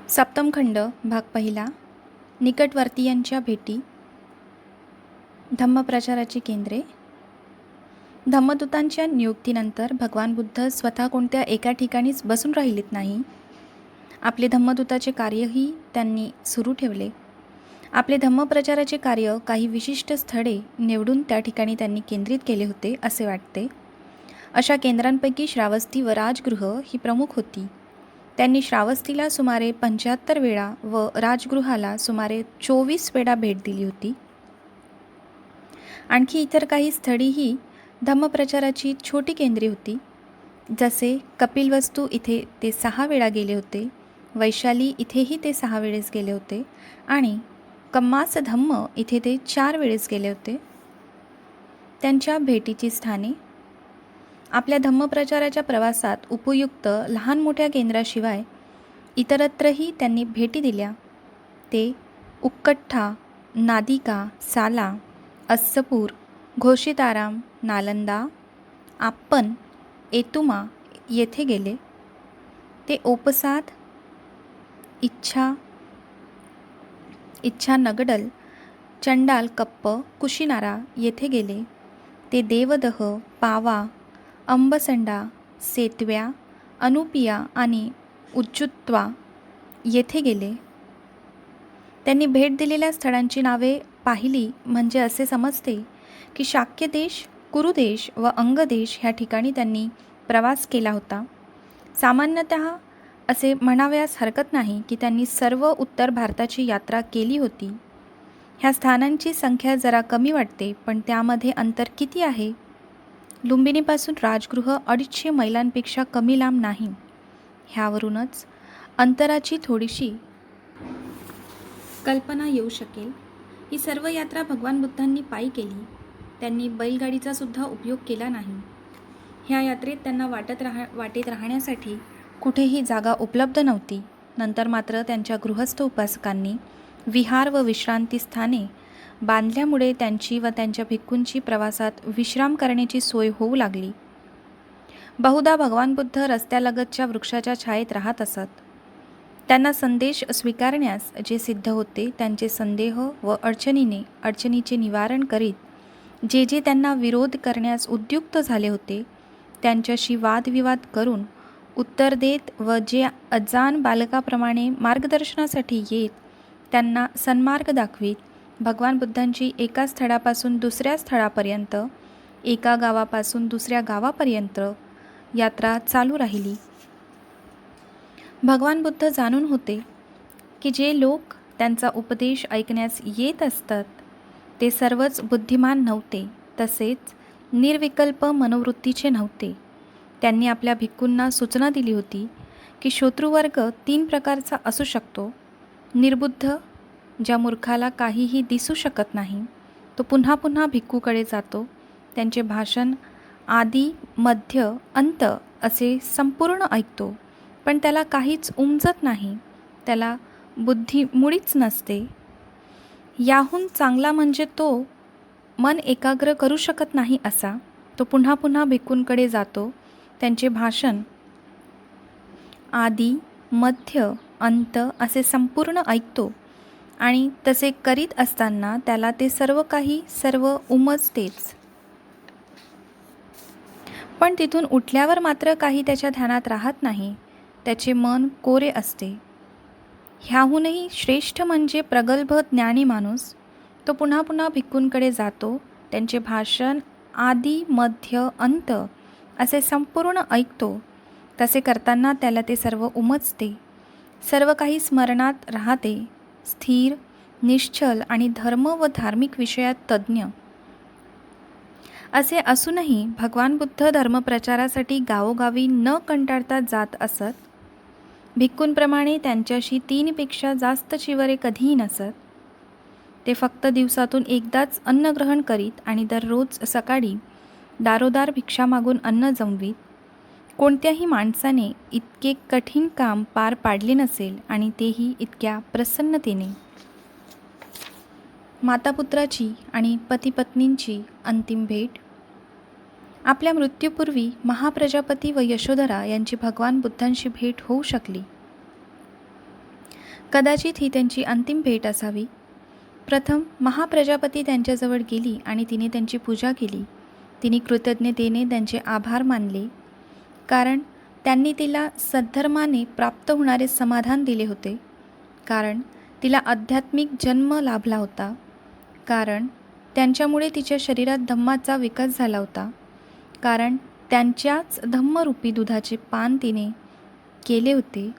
सप्तमखंड भाग पहिला. निकटवर्तीयांच्या भेटी. धम्मप्रचाराची केंद्रे. धम्मदूतांच्या नियुक्तीनंतर भगवान बुद्ध स्वतः कोणत्या एका ठिकाणीच बसून राहिलेत नाही. आपले धम्मदूताचे कार्यही त्यांनी सुरू ठेवले. आपले धम्मप्रचाराचे कार्य काही विशिष्ट स्थळे निवडून त्या ठिकाणी त्यांनी केंद्रित केले होते असे वाटते. अशा केंद्रांपैकी श्रावस्ती व राजगृह ही प्रमुख होती. त्यांनी श्रावस्तीला सुमारे 75 वेळा व राजगृहाला सुमारे 24 वेळा भेट दिली होती. आणखी इतर काही स्थळीही धम्मप्रचाराची छोटी केंद्रे होती. जसे कपिलवस्तू इथे ते 6 वेळा गेले होते, वैशाली इथेही ते 6 वेळेस गेले होते आणि कम्मास धम्म इथे ते 4 वेळेस गेले होते. त्यांच्या भेटीची स्थाने. आपल्या धम्मप्रचाराच्या प्रवासात उपयुक्त लहान मोठ्या केंद्राशिवाय इतरत्रही त्यांनी भेटी दिल्या. ते उक्कठ्ठा, नादिका, साला, अस्सपूर, घोषिताराम, नालंदा, आप्पन, एतुमा येथे गेले. ते ओपसाद, इच्छा नगडल, चंडाल कप्प, कुशिनारा येथे गेले. ते देवदह, पावा, अंबसंडा, सेतव्या, अनुपिया आणि उज्जुत्वा येथे गेले. त्यांनी भेट दिलेल्या स्थळांची नावे पाहिली म्हणजे असे समजते की शाक्य देश, कुरुदेश व अंगदेश ह्या ठिकाणी त्यांनी प्रवास केला होता. सामान्यतः असे म्हणावयास हरकत नाही की त्यांनी सर्व उत्तर भारताची यात्रा केली होती. ह्या स्थानांची संख्या जरा कमी वाटते, पण त्यामध्ये अंतर किती आहे? लुंबिनीपासून राजगृह 250 मैलांपेक्षा कमी लांब नाही. ह्यावरूनच अंतराची थोडीशी कल्पना येऊ शकेल. ही सर्व यात्रा भगवान बुद्धांनी पायी केली. त्यांनी बैलगाडीचा सुद्धा उपयोग केला नाही. ह्या यात्रेत त्यांना वाटेत राहण्यासाठी कुठेही जागा उपलब्ध नव्हती. नंतर मात्र त्यांच्या गृहस्थ उपासकांनी विहार व विश्रांती स्थाने बांधल्यामुळे त्यांची व त्यांच्या भिक्खूंची प्रवासात विश्राम करण्याची सोय होऊ लागली. बहुधा भगवान बुद्ध रस्त्यालगतच्या वृक्षाच्या छायेत राहत असत. त्यांना संदेश स्वीकारण्यास जे सिद्ध होते त्यांचे संदेह व अडचणीचे निवारण करीत जे त्यांना विरोध करण्यास उद्युक्त झाले होते त्यांच्याशी वादविवाद करून उत्तर देत व जे अजान बालकाप्रमाणे मार्गदर्शनासाठी येत त्यांना सन्मार्ग दाखवीत भगवान बुद्धांची एका स्थळापासून दुसऱ्या स्थळापर्यंत, एका गावापासून दुसऱ्या गावापर्यंत यात्रा चालू राहिली. भगवान बुद्ध जाणून होते की जे लोक त्यांचा उपदेश ऐकण्यास येत असतात ते सर्वच बुद्धिमान नव्हते, तसेच निर्विकल्प मनोवृत्तीचे नव्हते. त्यांनी आपल्या भिक्खूंना सूचना दिली होती की श्रोतृवर्ग 3 प्रकारचा असू शकतो. निर्बुद्ध, ज्या मूर्खाला काहीही दिसू शकत नाही, तो पुन्हा पुन्हा भिक्खूकडे जातो. त्यांचे भाषण आदी, मध्य, अंत असे संपूर्ण ऐकतो, पण त्याला काहीच उमजत नाही, त्याला बुद्धी मुळीच नसते. याहून चांगला म्हणजे तो मन एकाग्र करू शकत नाही असा. तो पुन्हा पुन्हा भिक्खूंकडे जातो, त्यांचे भाषण आदी, मध्य, अंत असे संपूर्ण ऐकतो आणि तसे करीत असताना त्याला ते सर्व उमजतेच. पण तिथून उठल्यावर मात्र काही त्याच्या ध्यानात राहत नाही. त्याचे मन कोरे असते. ह्याहूनही श्रेष्ठ म्हणजे प्रगल्भ ज्ञानी माणूस. तो पुन्हा पुन्हा भिक्खूंकडे जातो, त्यांचे भाषण आदी, मध्य, अंत असे संपूर्ण ऐकतो. तसे करताना त्याला ते सर्व उमजते. सर्व काही स्मरणात राहते. स्थिर, निश्चल आणि धर्म व धार्मिक विषयात तज्ज्ञ. असे असूनही भगवान बुद्ध धर्मप्रचारासाठी गावोगावी न कंटाळता जात असत. भिक्खूंप्रमाणे त्यांच्याशी 3 पेक्षा जास्त चिवरे कधीही नसत. ते फक्त दिवसातून एकदाच अन्न ग्रहण करीत आणि दररोज सकाळी दारोदार भिक्षा मागून अन्न जमवीत. कोणत्याही माणसाने इतके कठीण काम पार पाडले नसेल आणि तेही इतक्या प्रसन्नतेने. मातापुत्राची आणि पतिपत्नींची अंतिम भेट. आपल्या मृत्यूपूर्वी महाप्रजापती व यशोधरा यांची भगवान बुद्धांशी भेट होऊ शकली. कदाचित ही त्यांची अंतिम भेट असावी. प्रथम महाप्रजापती त्यांच्याजवळ गेली आणि तिने त्यांची पूजा केली. तिने कृतज्ञतेने त्यांचे आभार मानले, कारण त्यांनी तिला सद्धर्माने प्राप्त होणारे समाधान दिले होते, कारण तिला आध्यात्मिक जन्म लाभला होता, कारण त्यांच्यामुळे तिच्या शरीरात धम्माचा विकास झाला होता, कारण त्यांच्याच धम्मरूपी दुधाचे पान तिने केले होते,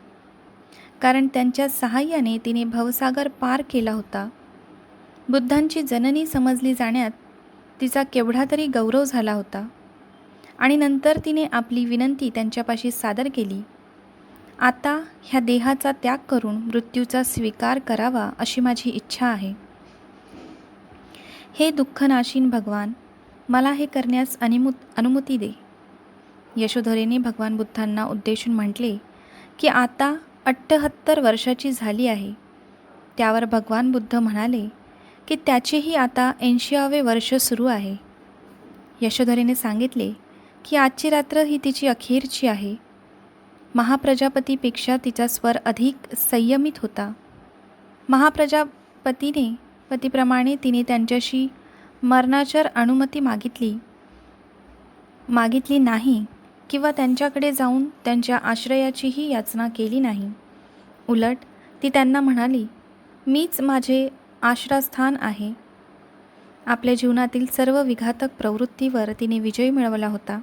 कारण त्यांच्या सहाय्याने तिने भवसागर पार केला होता. बुद्धांची जननी समजली जाण्यात तिचा केवढा तरी गौरव झाला होता. आणि नंतर तिने आपली विनंती त्यांच्यापाशी सादर केली. आता ह्या देहाचा त्याग करून मृत्यूचा स्वीकार करावा अशी माझी इच्छा आहे. हे दुःखनाशीन भगवान, मला हे करण्यास अनुमती दे. यशोधरेने भगवान बुद्धांना उद्देशून म्हटले की आता 78 वर्षाची झाली आहे. त्यावर भगवान बुद्ध म्हणाले की त्याचेही आता 80वे वर्ष सुरू आहे. यशोधरेने सांगितले की आजची रात्र ही तिची अखेरची आहे. महाप्रजापतीपेक्षा तिचा स्वर अधिक संयमित होता. पतीप्रमाणे तिने त्यांच्याशी मरणाचर अनुमती मागितली नाही किंवा त्यांच्याकडे जाऊन त्यांच्या आश्रयाचीही याचना केली नाही. उलट ती त्यांना म्हणाली, मीच माझे आश्रयस्थान आहे. आपल्या जीवनातील सर्व विघातक प्रवृत्तीवर तिने विजय मिळवला होता.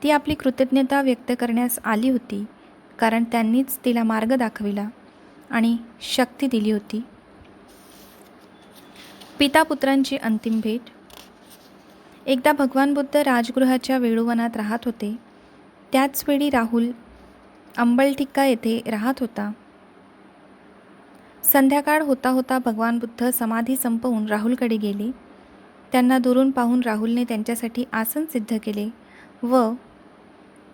ती आपली कृतज्ञता व्यक्त करण्यास आली होती, कारण त्यांनीच तिला मार्ग दाखविला आणि शक्ती दिली होती. पिता पुत्रांची अंतिम भेट. एकदा भगवान बुद्ध राजगृहाच्या वेळुवनात राहत होते. त्याचवेळी राहुल अंबलठिक्का येथे राहत होता. संध्याकाळ होता होता भगवान बुद्ध समाधी संपवून राहुलकडे गेले. त्यांना दुरून पाहून राहुलने त्यांच्यासाठी आसन सिद्ध केले व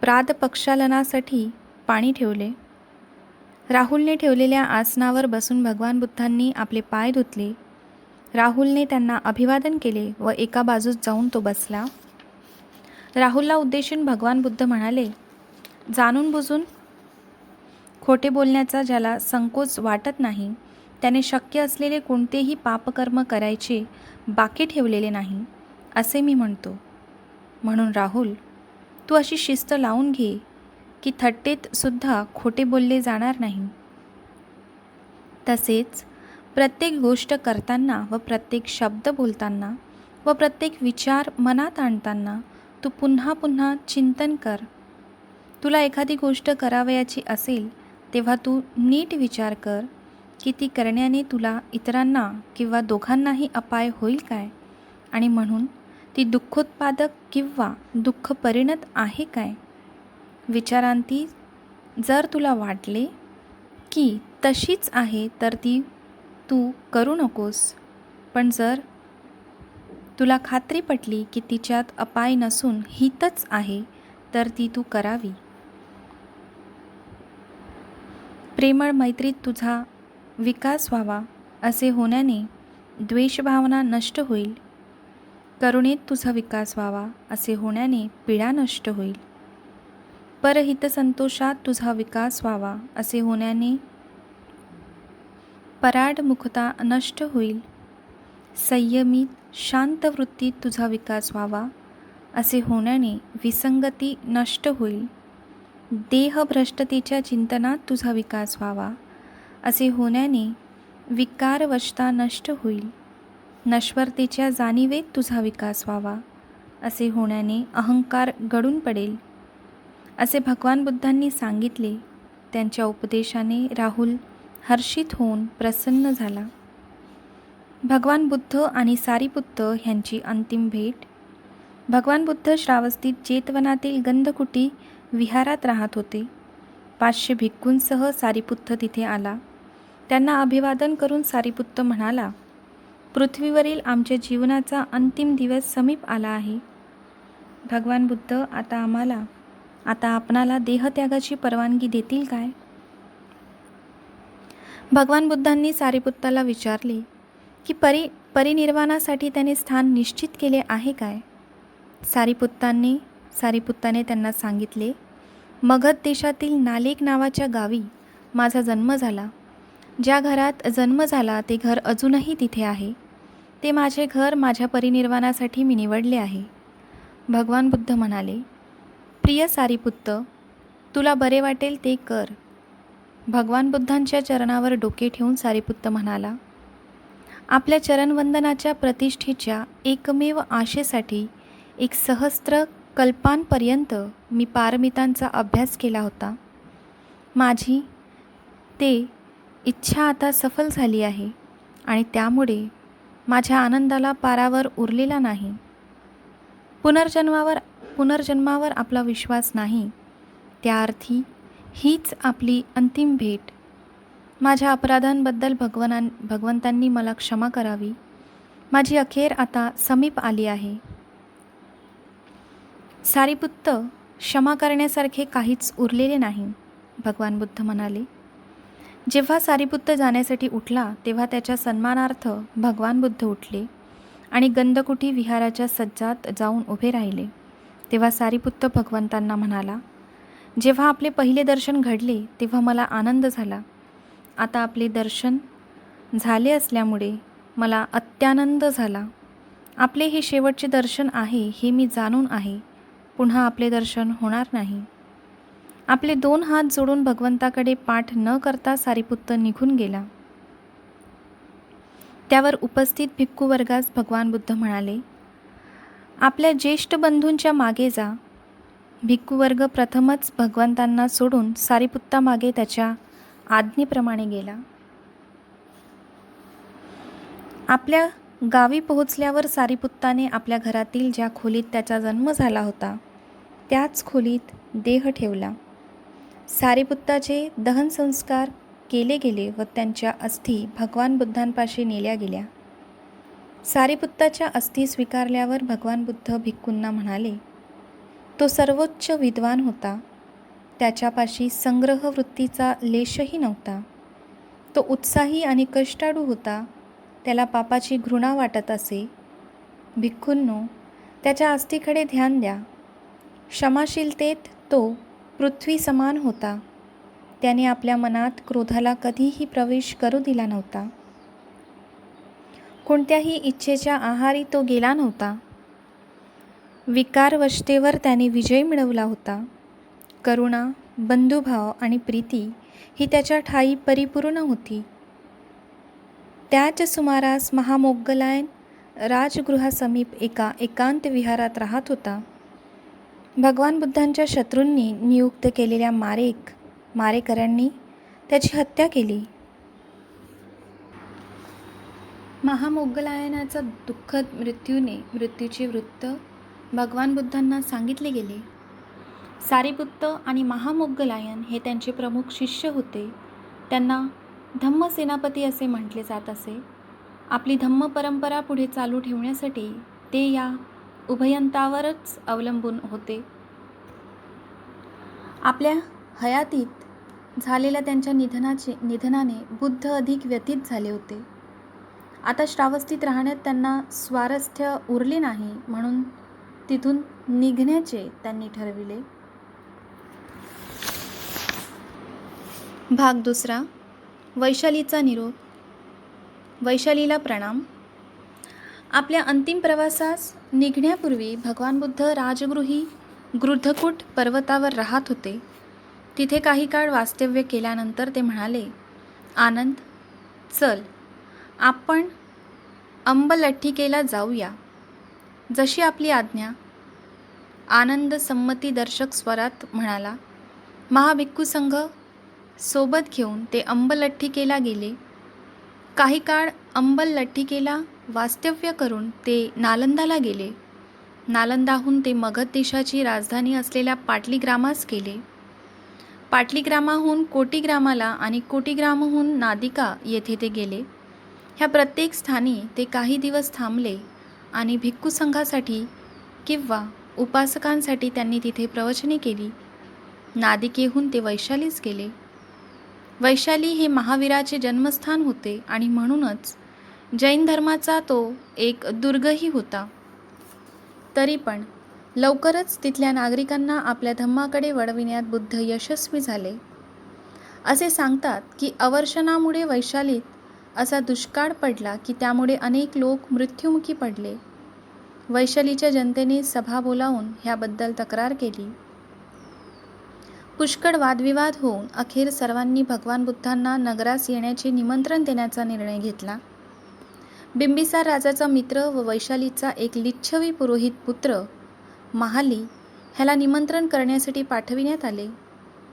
प्रादपक्षालनासाठी पाणी ठेवले. राहुलने ठेवलेल्या आसनावर बसून भगवान बुद्धांनी आपले पाय धुतले. राहुलने त्यांना अभिवादन केले व एका बाजूस जाऊन तो बसला. राहुलला उद्देशून भगवान बुद्ध म्हणाले, जाणून बुजून खोटे बोलण्याचा ज्याला संकोच वाटत नाही, त्याने शक्य असलेले कोणतेही पापकर्म करायचे बाकी ठेवलेले नाही, असे मी म्हणतो. म्हणून राहुल, तू अशी शिस्त लावून घे की थट्टेत सुद्धा खोटे बोलले जाणार नाही. तसेच प्रत्येक गोष्ट करताना व प्रत्येक शब्द बोलताना व प्रत्येक विचार मनात आणताना तू पुन्हा पुन्हा चिंतन कर. तुला एखादी गोष्ट करावयाची असेल तेव्हा तू नीट विचार कर की ती करण्याने तुला इतरांना किंवा दोघांनाही अपाय होईल काय, आणि म्हणून ती दुःखोत्पादक किंवा दुःखपरिणत आहे काय. विचारांती जर तुला वाटले की तशीच आहे तर ती तू करू नकोस, पण जर तुला खात्री पटली की तिच्यात अपाय नसून हितच आहे तर ती तू करावी. प्रेमळ मैत्रीत तुझा विकास व्हावा असे होण्याने द्वेषभावना नष्ट होईल. करुणेत तुझा विकास व्हावा असे होण्याने पीडा नष्ट होईल. परहितसंतोषात तुझा विकास व्हावा असे होण्याने पराडमुखता नष्ट होईल. संयमित शांत वृत्तीत तुझा विकास व्हावा असे होण्याने विसंगती नष्ट होईल. देहभ्रष्टतेच्या चिंतनात तुझा विकास व्हावा असे होण्याने विकारवशता नष्ट होईल. नश्वरतेच्या जाणीवेत तुझा विकास व्हावा असे होण्याने अहंकार गळून पडेल, असे भगवान बुद्धांनी सांगितले. त्यांच्या उपदेशाने राहुल हर्षित होऊन प्रसन्न झाला. भगवान बुद्ध आणि सारीपुत्त ह्यांची अंतिम भेट. भगवान बुद्ध श्रावस्तीत जेतवनातील गंधकुटी विहारात राहत होते. 500 भिक्खूंसह सारीपुत्त तिथे आला. त्यांना अभिवादन करून सारीपुत्त म्हणाला, पृथ्वीवरील आमच्या जीवनाचा अंतिम दिवस समीप आला आहे. भगवान बुद्ध आता आपणाला देहत्यागाची परवानगी देतील काय. भगवान बुद्धांनी सारीपुत्ताला विचारले की परिनिर्वाणासाठी त्याने स्थान निश्चित केले आहे काय. सारीपुत्ताने त्यांना सांगितले, मगध देशातील नालेक नावाच्या गावी माझा जन्म झाला. ज्या घरात जन्म झाला ते घर अजूनही तिथे आहे. ते माझे घर माझ्या परिनिर्वाणासाठी मी निवडले आहे. भगवान बुद्ध म्हणाले, प्रिय सारीपुत्त, तुला बरे वाटेल ते कर. भगवान बुद्धांच्या चरणावर डोके ठेवून सारीपुत्त म्हणाला, आपल्या चरणवंदनाच्या प्रतिष्ठेच्या एकमेव आशेसाठी 1,000 कल्पांपर्यंत मी पारमितांचा अभ्यास केला होता. माझी ते इच्छा आता सफल झाली आहे आणि त्यामुळे माझ्या आनंदाला पारावर उरलेला नाही. पुनर्जन्मावर आपला विश्वास नाही, त्या अर्थी हीच आपली अंतिम भेट. माझ्या अपराधांबद्दल भगवंतांनी मला क्षमा करावी. माझी अखेर आता समीप आली आहे. सारीपुत्त, क्षमा करण्यासारखे काहीच उरलेले नाही, भगवान बुद्ध म्हणाले. जेव्हा सारीपुत्त जाण्यासाठी उठला तेव्हा त्याच्या सन्मानार्थ भगवान बुद्ध उठले आणि गंधकुटी विहाराच्या सज्जात जाऊन उभे राहिले. तेव्हा सारीपुत्त भगवंतांना म्हणाला, जेव्हा आपले पहिले दर्शन घडले तेव्हा मला आनंद झाला. आता आपले दर्शन झाले असल्यामुळे मला अत्यानंद झाला. आपले हे शेवटचे दर्शन आहे हे मी जाणून आहे. पुन्हा आपले दर्शन होणार नाही. आपले 2 हात जोडून भगवंताकडे पाठ न करता सारीपुत्त निघून गेला. त्यावर उपस्थित भिक्खू वर्गास भगवान बुद्ध म्हणाले, आपल्या ज्येष्ठ बंधूंच्या मागे जा. भिक्खू वर्ग प्रथमच भगवंतांना सोडून सारीपुत्तामागे त्याच्या आज्ञेप्रमाणे गेला. आपल्या गावी पोहोचल्यावर सारीपुत्ताने आपल्या घरातील ज्या खोलीत त्याचा जन्म झाला होता त्याच खोलीत देह ठेवला. सारीपुत्ताचे दहनसंस्कार केले गेले व त्यांच्या अस्थी भगवान बुद्धांपाशी नेल्या गेल्या. सारीपुत्ताच्या अस्थी स्वीकारल्यावर भगवान बुद्ध भिक्खूंना म्हणाले, तो सर्वोच्च विद्वान होता. त्याच्यापाशी संग्रह वृत्तीचा लेशही नव्हता. तो उत्साही आणि कष्टाळू होता. त्याला पापाची घृणा वाटत असे. भिक्खूंनो, त्याच्या अस्थीकडे ध्यान द्या. क्षमाशीलतेत तो पृथ्वी समान होता. त्याने आपल्या मनात क्रोधाला कधीही प्रवेश करू दिला नव्हता. कोणत्याही इच्छेच्या आहारी तो गेला नव्हता. विकारवशतेवर त्याने विजय मिळवला होता. करुणा, बंधुभाव आणि प्रीती ही त्याच्या ठायी परिपूर्ण होती. त्याच सुमारास महामोग्गलायन राजगृहासमीप एका एकांत विहारात राहत होता. भगवान बुद्धांच्या शत्रूंनी नियुक्त केलेल्या मारेकऱ्यांनी त्याची हत्या केली. महामोग्गलायनाचा दुःखद मृत्यूचे वृत्त भगवान बुद्धांना सांगितले गेले. सारीपुत्त आणि महामोग्गलायन हे त्यांचे प्रमुख शिष्य होते. त्यांना धम्मसेनापती असे म्हटले जात असे. आपली धम्म परंपरा पुढे चालू ठेवण्यासाठी ते या उभयंतावरच अवलंबून होते. आपल्या हयातीत झालेल्या त्यांच्या निधनाने बुद्ध अधिक व्यथित झाले होते. आता श्रावस्तीत राहण्यात त्यांना स्वारस्थ्य उरले नाही, म्हणून तिथून निघण्याचे त्यांनी ठरविले. भाग 2. वैशालीचा निरोप. वैशालीला प्रणाम. आपल्या अंतिम प्रवासास निघण्यापूर्वी भगवान बुद्ध राजगृही गृध्रकूट पर्वतावर राहत होते. तिथे काही काळ वास्तव्य केल्यानंतर ते म्हणाले, आनंद, चल आपण अंबलठ्ठिकेला जाऊया. जशी आपली आज्ञा. आनंद संमतीदर्शक स्वरात म्हणाला. महाभिक्खू संघ सोबत घेऊन ते अंबलठ्ठिकेला गेले. काही काळ अंबलठ्ठिकेला वास्तव्य करून ते नालंदाला गेले. नालंदाहून ते मगध देशाची राजधानी असलेल्या पाटलीग्रामास गेले. पाटलीग्रामाहून कोटीग्रामाला आणि कोटीग्रामहून नादिका येथे ते गेले. ह्या प्रत्येक स्थानी ते काही दिवस थांबले आणि भिक्खू संघासाठी किंवा उपासकांसाठी त्यांनी तिथे प्रवचने केली. नादिकेहून ते वैशालीस गेले. वैशाली हे महावीराचे जन्मस्थान होते आणि म्हणूनच जैन धर्माचा तो एक दुर्गही होता. तरी पण लवकरच तिथल्या नागरिकांना आपल्या धम्माकडे वळविण्यात बुद्ध यशस्वी झाले. असे सांगतात की अवर्षणामुळे वैशालीत असा दुष्काळ पडला की त्यामुळे अनेक लोक मृत्युमुखी पडले. वैशालीच्या जनतेने सभा बोलावून ह्याबद्दल तक्रार केली. पुष्कळ वादविवाद होऊन अखेर सर्वांनी भगवान बुद्धांना नगरास येण्याचे निमंत्रण देण्याचा निर्णय घेतला. बिंबिसार राजाचा मित्र व वैशालीचा एक लिच्छवी पुरोहित पुत्र महाली ह्याला निमंत्रण करण्यासाठी पाठविण्यात आले.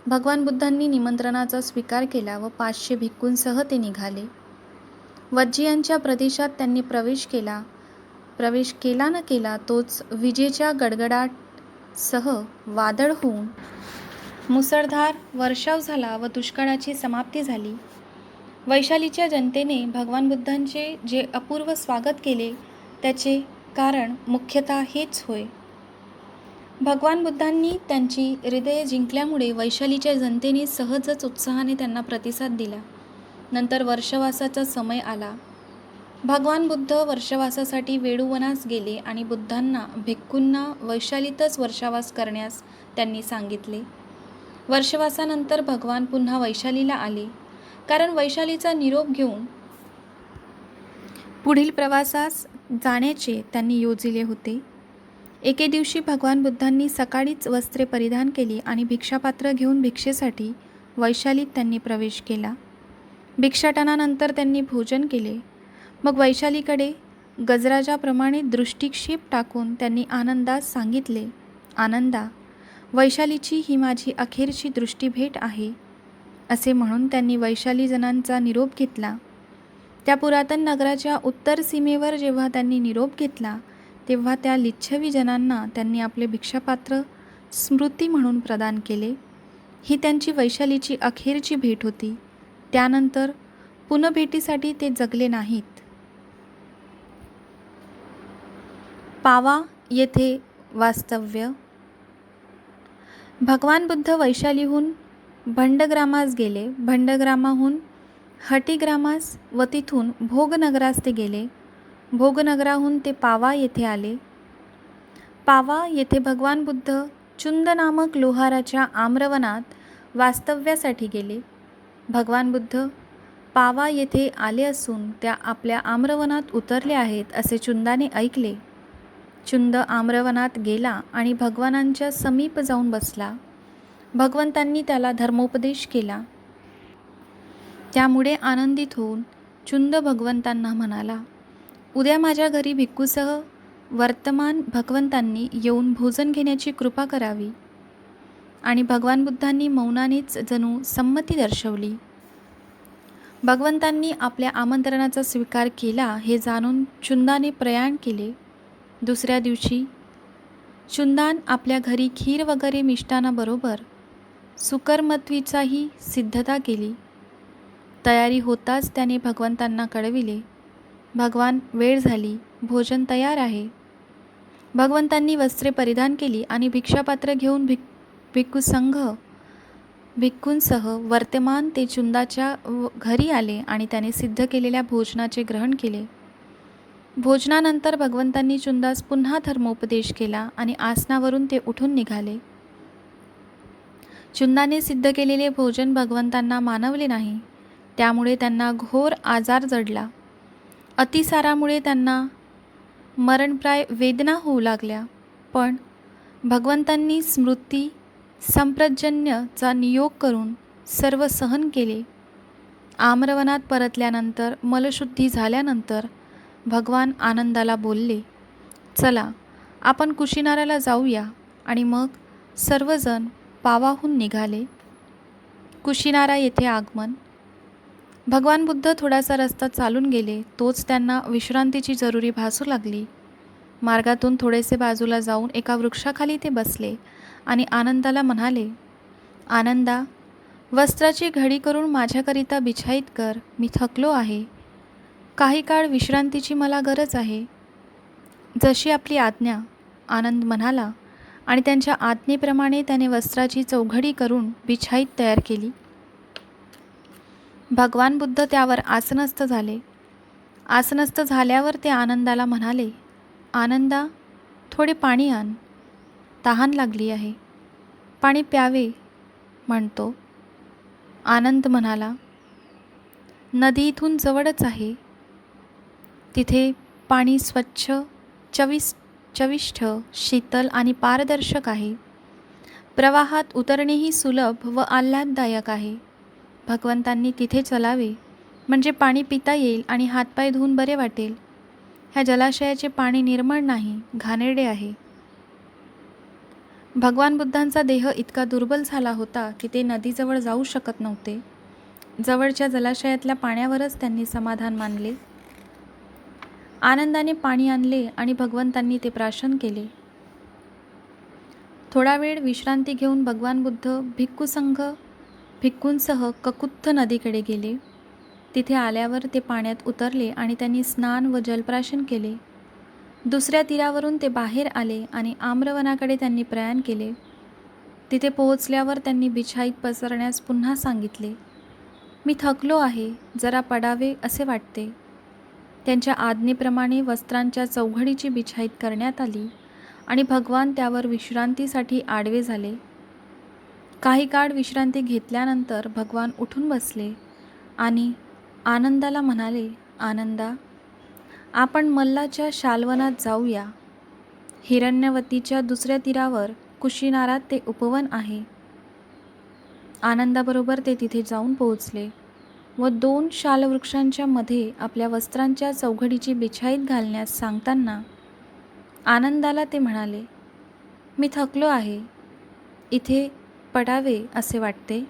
भगवान बुद्धांनी निमंत्रणाचा स्वीकार केला व 500 भिक्खूंसह ते निघाले. वज्जियांच्या प्रदेशात त्यांनी प्रवेश केला न केला तोच विजेच्या गडगडाटसह वादळ होऊन मुसळधार वर्षाव झाला व दुष्काळाची समाप्ती झाली. वैशालीच्या जनतेने भगवान बुद्धांचे जे अपूर्व स्वागत केले त्याचे कारण मुख्यतः हेच होय. भगवान बुद्धांनी त्यांची हृदये जिंकल्यामुळे वैशालीच्या जनतेने सहजच उत्साहाने त्यांना प्रतिसाद दिला. नंतर वर्षवासाचा समय आला. भगवान बुद्ध वर्षवासासाठी वेळुवनास गेले आणि बुद्धांना भिक्खूंना वैशालीतच वर्षावास करण्यास त्यांनी सांगितले. वर्षवासानंतर भगवान पुन्हा वैशालीला आले, कारण वैशालीचा निरोप घेऊन पुढील प्रवासास जाण्याचे त्यांनी योजिले होते. एके दिवशी भगवान बुद्धांनी सकाळीच वस्त्रे परिधान केली आणि भिक्षापात्र घेऊन भिक्षेसाठी वैशालीत त्यांनी प्रवेश केला. भिक्षाटनानंतर त्यांनी भोजन केले. मग वैशालीकडे गजराजाप्रमाणे दृष्टिक्षेप टाकून त्यांनी आनंदास सांगितले, आनंदा, वैशालीची ही माझी अखेरची दृष्टीभेट आहे. असे म्हणून त्यांनी वैशालीजनांचा निरोप घेतला. त्या पुरातन नगराच्या उत्तर सीमेवर जेव्हा त्यांनी निरोप घेतला तेव्हा त्या लिच्छवी जनांना त्यांनी आपले भिक्षापात्र स्मृती म्हणून प्रदान केले. ही त्यांची वैशालीची अखेरची भेट होती. त्यानंतर पुनभेटीसाठी ते जगले नाहीत. पावा येथे वास्तव्य. भगवान बुद्ध वैशालीहून भंडग्रामास गेले. भंडग्रामाहून हटिग्रामास व तिथून भोगनगरास ते गेले. भोगनगराहून ते पावा येथे आले. पावा येथे भगवान बुद्ध चुंद नामक लोहाराच्या आम्रवनात वास्तव्यासाठी गेले. भगवान बुद्ध पावा येथे आले असून त्या आपल्या आम्रवनात उतरले आहेत असे चुंदाने ऐकले. चुंद आम्रवनात गेला आणि भगवानांच्या समीप जाऊन बसला. भगवंतांनी त्याला धर्मोपदेश केला. त्यामुळे आनंदित होऊन चुंद भगवंतांना म्हणाला, उद्या माझ्या घरी भिक्खूसह वर्तमान भगवंतांनी येऊन भोजन घेण्याची कृपा करावी. आणि भगवान बुद्धांनी मौनानेच जणू संमती दर्शवली. भगवंतांनी आपल्या आमंत्रणाचा स्वीकार केला हे जाणून चुंदाने प्रयाण केले. दुसऱ्या दिवशी चुंदान आपल्या घरी खीर वगैरे मिष्टानाबरोबर सुकरमत्वीचाही सिद्धता केली. तयारी होताच त्याने भगवंतांना कळविले, भगवान, वेळ झाली, भोजन तयार आहे. भगवंतांनी वस्त्रे परिधान केली आणि भिक्षापात्र घेऊन भिक्खूंसह वर्तमान ते चुंदाच्या घरी आले आणि त्याने सिद्ध केलेल्या भोजनाचे ग्रहण केले. भोजनानंतर भगवंतांनी चुंदास पुन्हा धर्मोपदेश केला आणि आसनावरून ते उठून निघाले. चुंदाने सिद्ध केलेले भोजन भगवंतांना मानवले नाही. त्यामुळे त्यांना घोर आजार जडला. अतिसारामुळे त्यांना मरणप्राय वेदना होऊ लागल्या. पण भगवंतांनी स्मृती संप्रजन्यचा नियोग करून सर्व सहन केले. आम्रवनात परतल्यानंतर मलशुद्धी झाल्यानंतर भगवान आनंदाला बोलले, चला आपण कुशिनाराला जाऊया. आणि मग सर्वजण पावाहून निघाले. कुशिनारा येथे आगमन. भगवान बुद्ध थोडासा रस्ता चालून गेले. तोच त्यांना विश्रांतीची जरुरी भासू लागली. मार्गातून थोडेसे बाजूला जाऊन एका वृक्षाखाली ते बसले आणि आनंदाला म्हणाले, आनंदा, वस्त्राची घडी करून माझ्याकरिता बिछाईत कर. मी थकलो आहे. काही काळ विश्रांतीची मला गरज आहे. जशी आपली आज्ञा, आनंद म्हणाला आणि त्यांच्या आज्ञेप्रमाणे त्याने वस्त्राची चौघडी करून बिछाईत तयार केली. भगवान बुद्ध त्यावर आसनस्थ झाले. आसनस्थ झाल्यावर ते आनंदाला म्हणाले, आनंदा, थोडे पाणी आण. तहान लागली आहे. पाणी प्यावे म्हणतो. आनंद म्हणाला, नदी इथून जवळच आहे. तिथे पाणी स्वच्छ, चविष्ट, शीतल आणि पारदर्शक आहे. प्रवाहात उतरणेही सुलभ व आल्हाददायक आहे. भगवंतांनी तिथे चलावे, म्हणजे पाणी पिता येईल आणि हातपाय धुवून बरे वाटेल. ह्या जलाशयाचे पाणी निर्मळ नाही, घाणेरडे आहे. भगवान बुद्धांचा देह इतका दुर्बल झाला होता की ते नदीजवळ जाऊ शकत नव्हते. जवळच्या जलाशयातल्या पाण्यावरच त्यांनी समाधान मानले. आनंदाने पाणी आणले आणि भगवंतांनी ते प्राशन केले. थोडा वेळ विश्रांती घेऊन भगवान बुद्ध भिक्खूंसह ककुत्थ नदीकडे गेले. तिथे आल्यावर ते पाण्यात उतरले आणि त्यांनी स्नान व जलप्राशन केले. दुसऱ्या तीरावरून ते बाहेर आले आणि आम्रवनाकडे त्यांनी प्रयाण केले. तिथे पोहोचल्यावर त्यांनी बिछाईत पसरण्यास पुन्हा सांगितले. मी थकलो आहे, जरा पडावे असे वाटते. त्यांच्या आज्ञेप्रमाणे वस्त्रांच्या चौघडीची बिछाईत करण्यात आली आणि भगवान त्यावर विश्रांतीसाठी आडवे झाले. काही काळ विश्रांती घेतल्यानंतर भगवान उठून बसले आणि आनंदाला म्हणाले, आनंदा, आपण मल्लाच्या शाल्वनात जाऊया. हिरण्यवतीच्या दुसऱ्या तीरावर कुशीनारात ते उपवन आहे. आनंदाबरोबर ते तिथे जाऊन पोहोचले व 2 शालवृक्षांच्या मध्ये आपल्या वस्त्रांच्या चौघडीची बिछाईत घालण्यास सांगताना आनंदाला ते म्हणाले, मी थकलो आहे, इथे पडावे असे वाटते.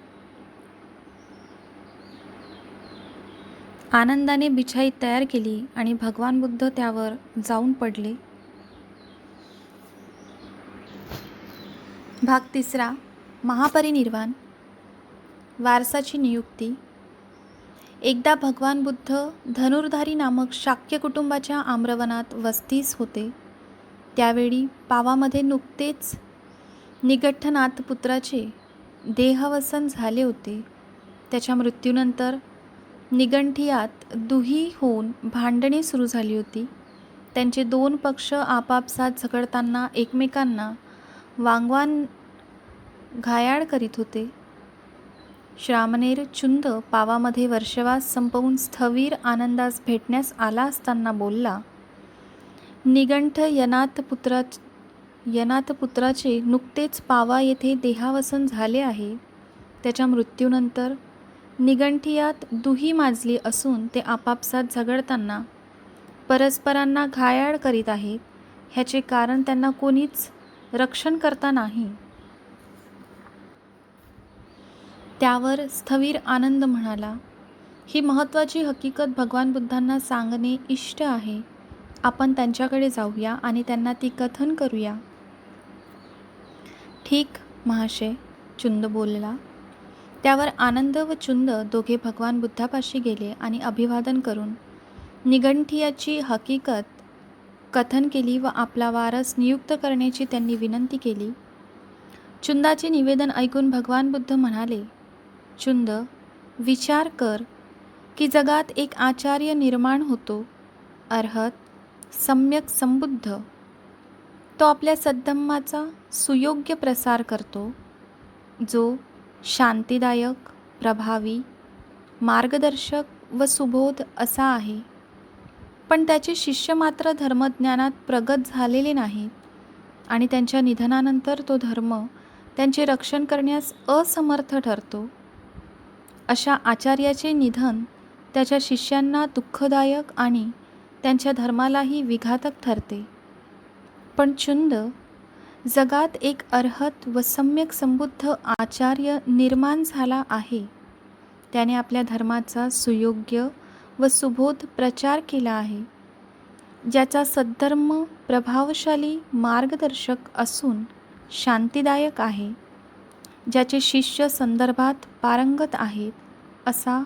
आनंदाने बिछाईत तयार केली आणि भगवान बुद्ध त्यावर जाऊन पडले. भाग 3. महापरिनिर्वाण. वारसाची नियुक्ती. एकदा भगवान बुद्ध धनुर्धारी नामक शाक्य कुटुंबाच्या आम्रवनात वस्तीस होते. त्यावेळी पावामध्ये नुकतेच निगठ्ठनाथ पुत्राचे देहावसन झाले होते. त्याच्या मृत्यूनंतर निगंठियात दुही होऊन भांडणे सुरू झाली होती. त्यांचे 2 पक्ष आपापसात झगडताना एकमेकांना वांगवान घायाळ करीत होते. श्रामणेर चुंद पावामध्ये वर्षवास संपवून स्थवीर आनंदास भेटण्यास आला असताना बोलला, निगंठ यनाथपुत्राचे नुकतेच पावा येथे देहावसन झाले आहे. त्याच्या मृत्यूनंतर निगंठियात दुही माजली असून ते आपापसात झगडताना परस्परांना घायाळ करीत आहेत. ह्याचे कारण त्यांना कोणीच रक्षण करता नाही. त्यावर स्थवीर आनंद म्हणाला, ही महत्त्वाची हकीकत भगवान बुद्धांना सांगणे इष्ट आहे. आपण त्यांच्याकडे जाऊया आणि त्यांना ती कथन करूया. ठीक महाशय, चुंद बोलला. त्यावर आनंद व चुंद दोघे भगवान बुद्धापाशी गेले आणि अभिवादन करून निगंठियाची हकीकत कथन केली व आपला वारस नियुक्त करण्याची त्यांनी विनंती केली. चुंदाचे निवेदन ऐकून भगवान बुद्ध म्हणाले, चुंद, विचार कर की जगात एक आचार्य निर्माण होतो, अर्हत, सम्यक संबुद्ध. तो आपल्या सद्धम्माचा सुयोग्य प्रसार करतो, जो शांतिदायक, प्रभावी, मार्गदर्शक व सुबोध असा आहे. पण त्याचे शिष्य मात्र धर्मज्ञानात प्रगत झालेले नाहीत आणि त्यांच्या निधनानंतर तो धर्म त्यांचे रक्षण करण्यास असमर्थ ठरतो. अशा आचार्याचे निधन त्याच्या शिष्यांना दुःखदायक आणि त्यांच्या धर्मालाही विघातक ठरते. पण चुंद, जगात एक अर्हत व सम्यक संबुद्ध आचार्य निर्माण झाला आहे. त्याने आपल्या धर्माचा सुयोग्य व सुबोध प्रचार केला आहे, ज्याचा सद्धर्म प्रभावशाली मार्गदर्शक असून शांतिदायक आहे, ज्याचे शिष्य संदर्भात पारंगत आहेत. असा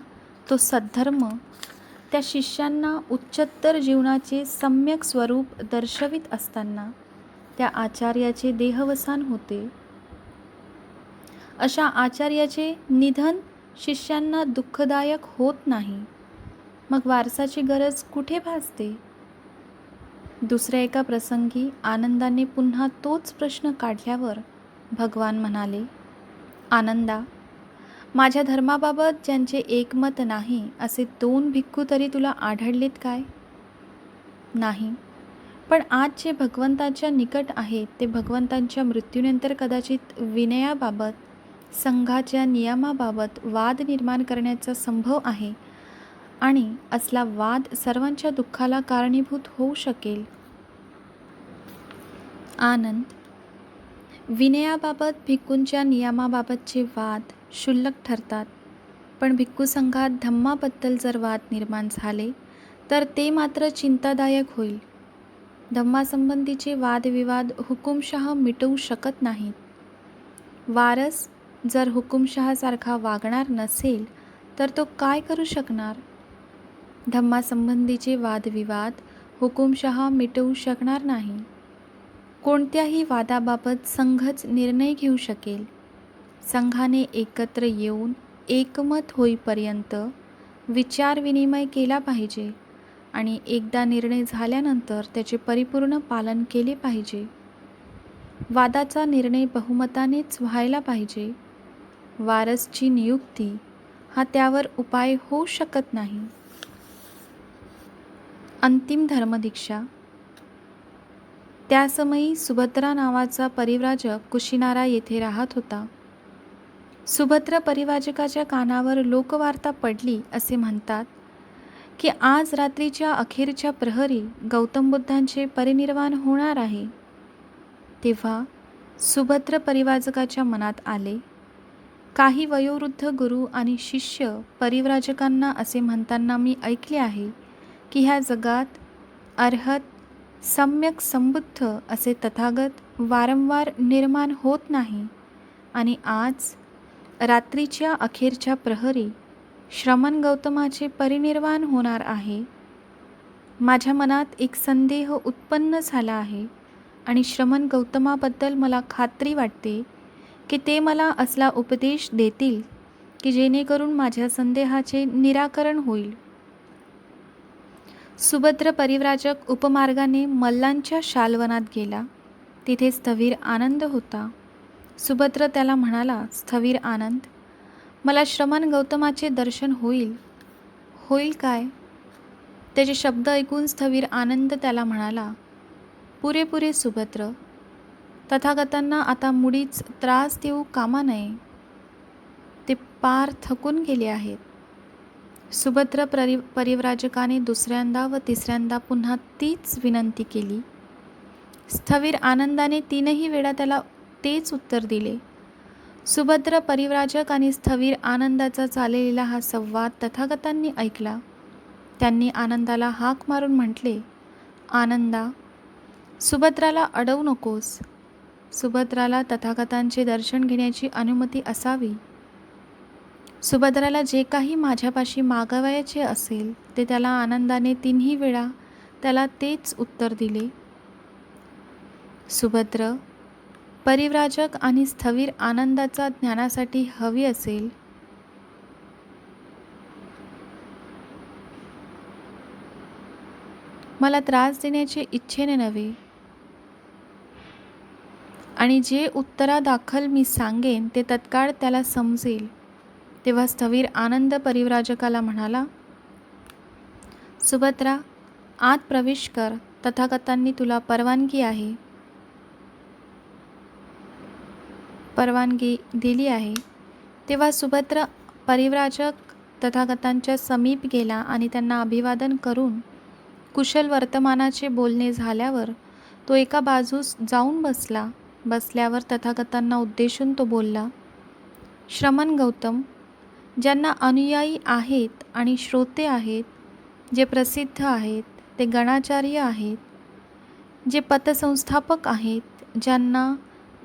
तो सद्धर्म त्या शिष्यांना उच्चतर जीवनाचे सम्यक स्वरूप दर्शवित असताना त्या आचार्याचे देहवसान होते. अशा आचार्याचे निधन शिष्यांना दुःखदायक होत नाही. मग वारसाची गरज कुठे भासते? दुसऱ्या एका प्रसंगी आनंदाने पुन्हा तोच प्रश्न काढल्यावर भगवान म्हणाले, आनंदा, माझ्या धर्माबाबत ज्यांचे एकमत नाही असे 2 भिक्खू तरी तुला आढळलेत काय? नाही. पण आज जे भगवंताच्या निकट आहेत ते भगवंतांच्या मृत्यूनंतर कदाचित विनयाबाबत संघाच्या नियमाबाबत वाद निर्माण करण्याचा संभव आहे आणि असला वाद सर्वांच्या दुःखाला कारणीभूत होऊ शकेल. आनंद. विनयाबाबत भिक्खूंच्या नियमाबाबतचे वाद क्षुल्लक ठरतात, पण भिक्खू संघात धम्माबद्दल जर वाद निर्माण झाले तर ते मात्र चिंतादायक होईल. धम्मासंबंधीचे वादविवाद हुकुमशहा मिटवू शकत नाहीत. वारस जर हुकुमशहासारखा वागणार नसेल तर तो काय करू शकणार? धम्मासंबंधीचे वादविवाद हुकुमशहा मिटवू शकणार नाही. कोणत्याही वादाबाबत संघच निर्णय घेऊ शकेल. संघाने एकत्र येऊन एकमत होईपर्यंत विचारविनिमय केला पाहिजे आणि एकदा निर्णय झाल्यानंतर त्याचे परिपूर्ण पालन केले पाहिजे. वादाचा निर्णय बहुमतानेच व्हायला पाहिजे. वारसची नियुक्ती हा त्यावर उपाय होऊ शकत नाही. अंतिम धर्मदीक्षा. त्यासमयी सुभद्रा नावाचा परिव्राजक कुशिनारा येथे राहत होता. सुभद्र परिव्राजकाच्या कानावर लोकवार्ता पडली असे म्हणतात की आज रात्रीच्या अखेरच्या प्रहरी गौतम बुद्धांचे परिनिर्वाण होणार आहे. तेव्हा सुभद्र परिव्राजकाच्या मनात आले, काही वयोवृद्ध गुरु आणि शिष्य परिव्राजकांना असे म्हणताना मी ऐकले आहे की ह्या जगात अर्हत सम्यक संबुद्ध असे तथागत वारंवार निर्माण होत नाही आणि आज रात्रीच्या अखेरच्या प्रहरी श्रमण गौतमाचे परिनिर्वाण होणार आहे. माझ्या मनात एक संदेह उत्पन्न झाला आहे आणि श्रमण गौतमाबद्दल मला खात्री वाटते की ते मला असला उपदेश देतील की जेणेकरून माझ्या संदेहाचे निराकरण होईल. सुभद्र परिव्राजक उपमार्गाने मल्लांच्या शालवनात गेला. तिथे स्थविर आनंद होता. सुभद्र त्याला म्हणाला, स्थविर आनंद, मला श्रमण गौतमाचे दर्शन होईल काय? त्याचे शब्द ऐकून स्थविर आनंद त्याला म्हणाला, पुरे सुभद्र, तथागतांना आता मुळीच त्रास देऊ कामा नये. ते पार थकून गेले आहेत. सुभद्र परिव्राजकाने दुसऱ्यांदा व तिसऱ्यांदा पुन्हा तीच विनंती केली. स्थविर आनंदाने 3ही वेळा त्याला तेच उत्तर दिले. सुभद्र परिव्राजक आणि स्थविर आनंदाचा चाललेला हा संवाद तथागतांनी ऐकला. त्यांनी आनंदाला हाक मारून म्हटले, आनंदा, सुभद्राला अडवू नकोस. सुभद्राला तथागतांचे दर्शन घेण्याची अनुमती असावी. सुभद्राला जे काही माझ्यापाशी मागावयाचे असेल ते त्याला आनंदाने 3ही वेळा त्याला तेच उत्तर दिले. सुभद्र परिव्राजक आणि स्थविर आनंदाचा ज्ञानासाठी हवी असेल मला त्रास देण्याचे इच्छेने नव्हे आणि जे उत्तरादाखल मी सांगेन ते तत्काळ त्याला समजेल. तेव्हा स्थविर आनंद परिव्राजकाला म्हणाला, सुभद्रा, आत प्रवेश कर, तथागतांनी तुला परवानगी दिली आहे. तेव्हा सुभद्र परिव्राजक तथागतांच्या समीप गेला आणि त्यांना अभिवादन करून कुशल वर्तमानाचे बोलणे झाल्यावर तो एका बाजूस जाऊन बसला. बसल्यावर तथागतांना उद्देशून तो बोलला, श्रमण गौतम, ज्यांना अनुयायी आहेत आणि श्रोते आहेत, जे प्रसिद्ध आहेत, ते गणाचार्य आहेत, जे पथसंस्थापक आहेत, ज्यांना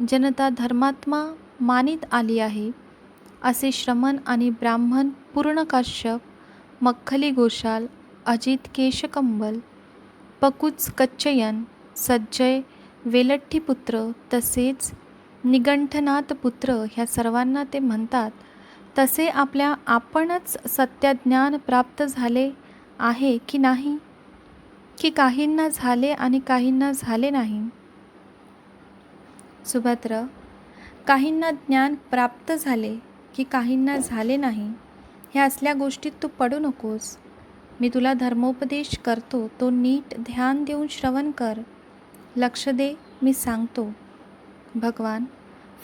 जनता धर्मात्मा मानित आली आहे, असे श्रमण आणि ब्राह्मण पूर्णकाश्यप, मख्खली गोशाल, अजित केशकंबल, पकुच कच्चयन, सज्जय वेलठ्ठीपुत्र तसेच निगंठनाथ पुत्र ह्या सर्वांना ते म्हणतात तसे आपणच सत्यज्ञान प्राप्त झाले आहे की नाही, की काहींना झाले आणि काहींना झाले नाही? सुभद्र, काहींना ज्ञान प्राप्त झाले की काहींना झाले नाही, ह्या असल्या गोष्टीत तू पडू नकोस. मी तुला धर्मोपदेश करतो, तो नीट ध्यान देऊन श्रवण कर. लक्ष दे, मी सांगतो. भगवान,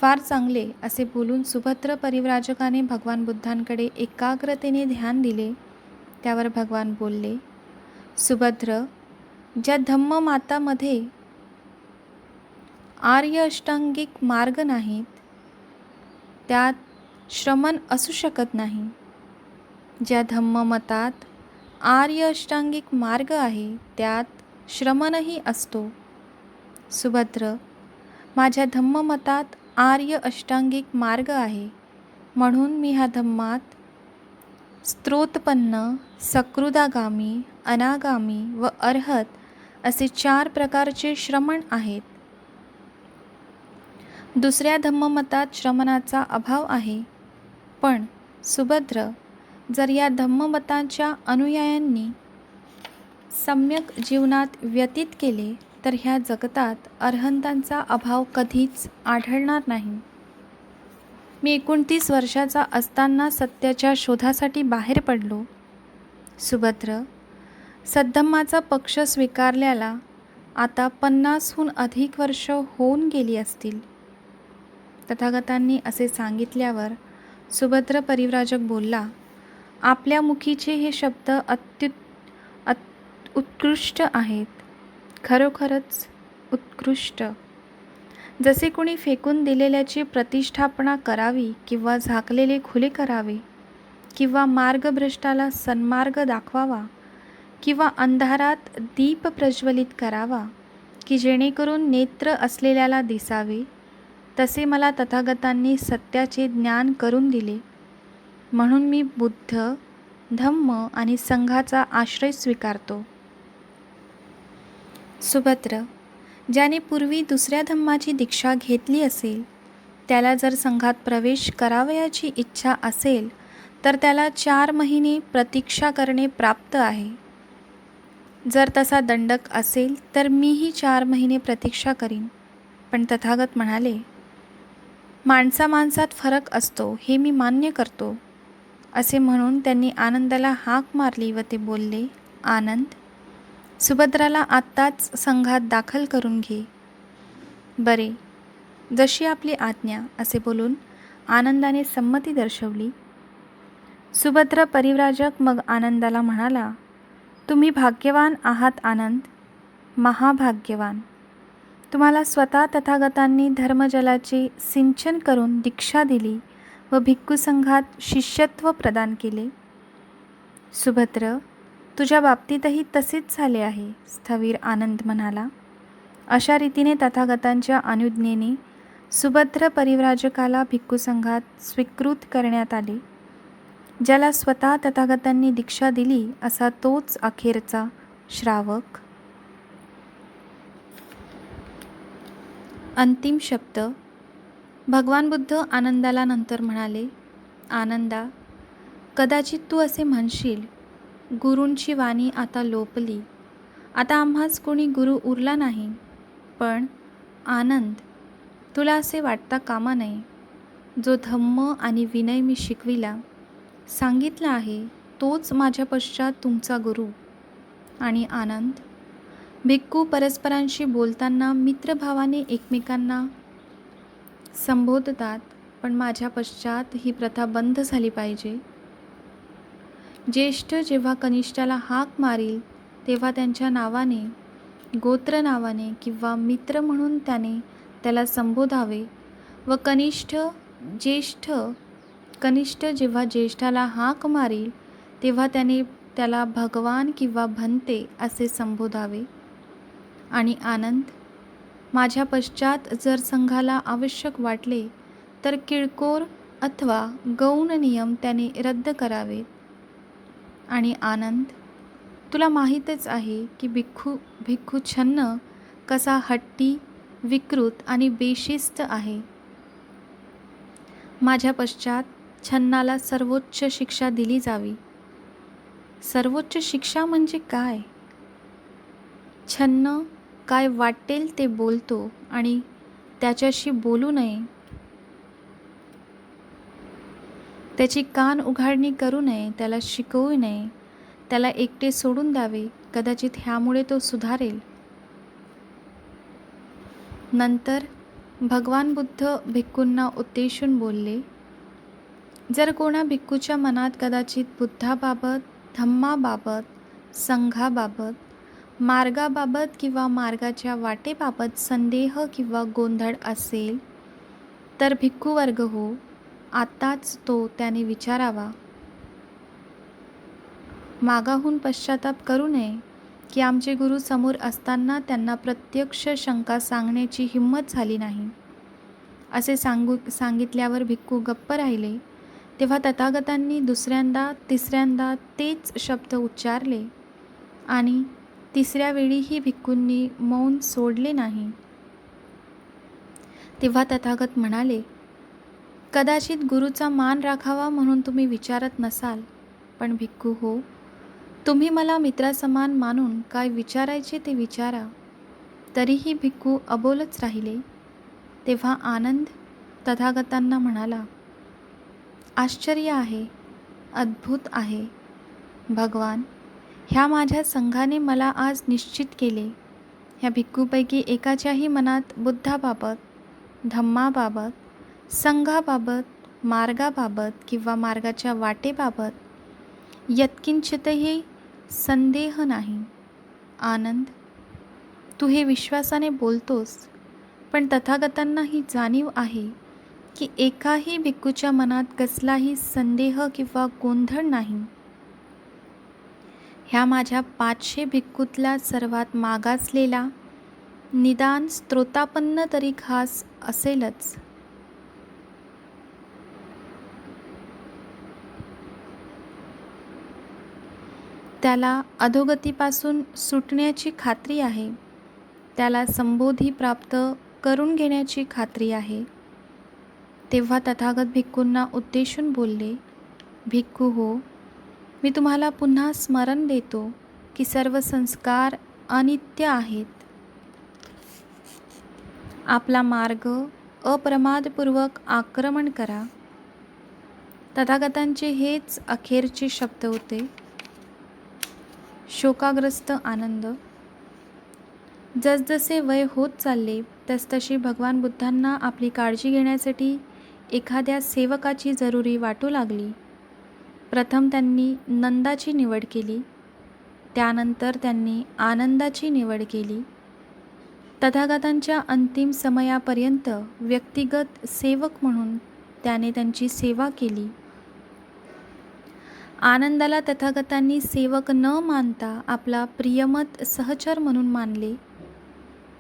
फार चांगले असे बोलून सुभद्र परिव्राजकाने भगवान बुद्धांकडे एकाग्रतेने ध्यान दिले. त्यावर भगवान बोलले, सुभद्र, ज्या धम्ममातामध्ये आर्य अष्टांगिक मार्ग नाहीत, त्यात श्रमण असू शकत नाही. ज्या धम्ममतात आर्य अष्टांगिक मार्ग आहे, त्यात श्रमणही असतो. सुभद्र, माझ्या धम्ममतात आर्य अष्टांगिक मार्ग आहे, म्हणून मी ह्या धम्मात स्त्रोतपन्न, सकृदागामी, अनागामी व अर्हत असे 4 प्रकारचे श्रमण आहेत. दुसऱ्या धम्ममतात श्रमणाचा अभाव आहे. पण सुभद्र, जर या धम्ममताच्या अनुयायांनी सम्यक जीवनात व्यतीत केले तर ह्या जगतात अर्हंतांचा अभाव कधीच आढळणार नाही. मी 29 वर्षाचा असताना सत्याच्या शोधासाठी बाहेर पडलो. सुभद्र, सद्धम्माचा पक्ष स्वीकारल्याला आता 50हून अधिक वर्ष होऊन गेली असतील. तथागतांनी असे सांगितल्यावर सुभद्र परिव्राजक बोलला, आपल्या मुखीचे हे शब्द उत्कृष्ट आहेत, खरोखरच उत्कृष्ट. जसे कोणी फेकून दिलेल्याची प्रतिष्ठापना करावी किंवा झाकलेले खुले करावे किंवा मार्गभ्रष्टाला सन्मार्ग दाखवावा किंवा अंधारात दीप प्रज्वलित करावा की जेणेकरून नेत्र असलेल्याला दिसावे, तसे मला तथागतांनी सत्याचे ज्ञान करून दिले. म्हणून मी बुद्ध, धम्म आणि संघाचा आश्रय स्वीकारतो. सुभद्र, ज्याने पूर्वी दुसऱ्या धम्माची दीक्षा घेतली असेल, त्याला जर संघात प्रवेश करावयाची इच्छा असेल तर त्याला 4 महिने प्रतीक्षा करणे प्राप्त आहे. जर तसा दंडक असेल तर मीही 4 महिने प्रतीक्षा करीन. पण तथागत म्हणाले, माणसात फरक असतो हे मी मान्य करतो. असे म्हणून त्यांनी आनंदाला हाक मारली व ते बोलले, आनंद, सुभद्राला आत्ताच संघात दाखल करून घे. बरे, जशी आपली आज्ञा, असे बोलून आनंदाने संमती दर्शवली. सुभद्र परिव्राजक मग आनंदाला म्हणाला, तुम्ही भाग्यवान आहात आनंद, महाभाग्यवान. तुम्हाला स्वतः तथागतांनी धर्मजलाचे सिंचन करून दीक्षा दिली व भिक्खू संघात शिष्यत्व प्रदान केले. सुभद्र, तुझ्या बाबतीतही तसेच झाले आहे, स्थवीर आनंद म्हणाला. अशा रीतीने तथागतांच्या अनुज्ञेने सुभद्र परिव्राजकाला भिक्खू संघात स्वीकृत करण्यात आले. ज्याला स्वतः तथागतांनी दीक्षा दिली असा तोच अखेरचा श्रावक. अंतिम शब्द. भगवान बुद्ध आनंदाला नंतर म्हणाले, आनंदा, कदाचित तू असे म्हणशील, गुरूंची वाणी आता लोपली, आता आम्हास कोणी गुरु उरला नाही. पण आनंद, तुला असे वाटता कामा नये. जो धम्म आणि विनय मी शिकविला, सांगितला आहे, तोच माझ्या पश्चात तुमचा गुरु. आणि आनंद, भिक्खू परस्परांशी बोलताना मित्रभावाने एकमेकांना संबोधतात, पण माझ्या पश्चात ही प्रथा बंद झाली पाहिजे. ज्येष्ठ जेव्हा कनिष्ठाला हाक मारील तेव्हा त्यांच्या नावाने, गोत्र नावाने किंवा मित्र म्हणून त्याला संबोधावे व कनिष्ठ जेव्हा ज्येष्ठाला हाक मारील तेव्हा त्याला भगवान किंवा भंते असे संबोधावे. आणि आनंद, माझ्या पश्चात जर संघाला आवश्यक वाटले तर किरकोळ अथवा गौण नियम त्याने रद्द करावेत. आणि आनंद, तुला माहीतच आहे की भिक्खू छन्न कसा हट्टी, विकृत आणि बेशिस्त आहे. माझ्या पश्चात छन्नाला सर्वोच्च शिक्षा दिली जावी. सर्वोच्च शिक्षा म्हणजे काय? छन्न काय वाटेल ते बोलतो आणि त्याच्याशी बोलू नये. त्याची कान उघाडणी करू नये, त्याला शिकवू नये, त्याला एकटे सोडून द्यावे. कदाचित ह्यामुळे तो सुधारेल. नंतर भगवान बुद्ध भिक्खूंना उद्देशून बोलले, जर कोणा भिक्खूच्या मनात कदाचित बुद्धाबाबत, धम्माबाबत, संघाबाबत, मार्गाबाबत किंवा मार्गाच्या वाटेबाबत संदेह किंवा गोंधळ असेल, तर भिक्खूवर्ग हो, आताच तो त्याने विचारावा. मागाहून पश्चाताप करू नये की आमचे गुरु समोर असताना त्यांना प्रत्यक्ष शंका सांगण्याची हिंमत झाली नाही. असे सांगितल्यावर भिक्खू गप्प राहिले. तेव्हा तथागतांनी दुसऱ्यांदा तिसऱ्यांदा तेच शब्द उच्चारले आणि तिसऱ्या वेळीही भिक्खूंनी मौन सोडले नाही. तेव्हा तथागत म्हणाले, कदाचित गुरुचा मान राखावा म्हणून तुम्ही विचारत नसाल, पण भिक्खू हो, तुम्ही मला मित्रासमान मानून काय विचारायचे ते विचारा. तरीही भिक्खू अबोलच राहिले. तेव्हा आनंद तथागतांना म्हणाला, आश्चर्य आहे, अद्भुत आहे भगवान. ह्या माझ्या संघाने मला आज निश्चित केले. ह्या भिक्खूपैकी एकाच्याही मनात बुद्धाबाबत, धम्माबाबत, संघाबाबत, मार्गाबाबत किंवा मार्गाच्या वाटेबाबत यत्किंचितही संदेह नाही. आनंद, तू हे विश्वासाने बोलतोस, पण तथागतांना ही जाणीव आहे की एकाही भिक्खूच्या मनात कसलाही संदेह किंवा गोंधळ नाही. ह्या माझ्या 500 भिक्खूतला सर्वात मागासलेला, निदान स्त्रोतापन्न तरी खास असेलच. त्याला अधोगतीपासून सुटण्याची खात्री आहे. त्याला संबोधी प्राप्त करून घेण्याची खात्री आहे. तेव्हा तथागत भिक्खूंना उद्देशून बोलले, भिक्खू हो, मी तुम्हाला पुन्हा स्मरण देतो की सर्व संस्कार अनित्य आहेत. आपला मार्ग अप्रमादपूर्वक आक्रमण करा. तथागतांचे हेच अखेरचे शब्द होते. शोकाग्रस्त आनंद. जसजसे वय होत चालले तसतशी भगवान बुद्धांना आपली काळजी घेण्यासाठी एखाद्या सेवकाची जरुरी वाटू लागली. प्रथम त्यांनी नंदाची निवड केली, त्यानंतर त्यांनी आनंदाची निवड केली. तथागतांच्या अंतिम समयापर्यंत व्यक्तिगत सेवक म्हणून त्याने त्यांची सेवा केली. आनंदाला तथागतांनी सेवक न मानता आपला प्रियमत सहचर म्हणून मानले.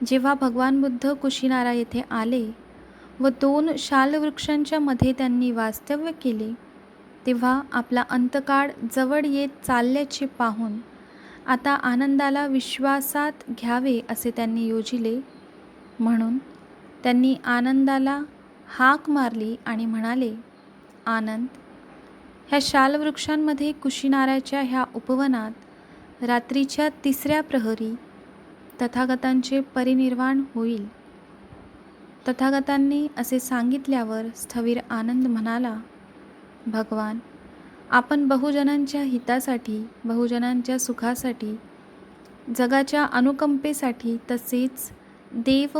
जेव्हा भगवान बुद्ध कुशीनारा येथे आले व 2 शालवृक्षांच्या मध्ये त्यांनी वास्तव्य केले, तेव्हा आपला अंतकाळ जवळ येत चालल्याचे पाहून आता आनंदाला विश्वासात घ्यावे असे त्यांनी योजिले. म्हणून त्यांनी आनंदाला हाक मारली आणि म्हणाले, आनंद, ह्या शालवृक्षांमध्ये कुशीनाराच्या ह्या उपवनात रात्रीच्या 3ऱ्या प्रहरी तथागतांचे परिनिर्वाण होईल. तथागतांनी असे सांगितल्यावर स्थविर आनंद म्हणाला, भगवान, आपण बहुजनांच्या हितासाठी, बहुजनांच्या सुखासाठी, जगाच्या अनुकंपेसाठी तसेच देव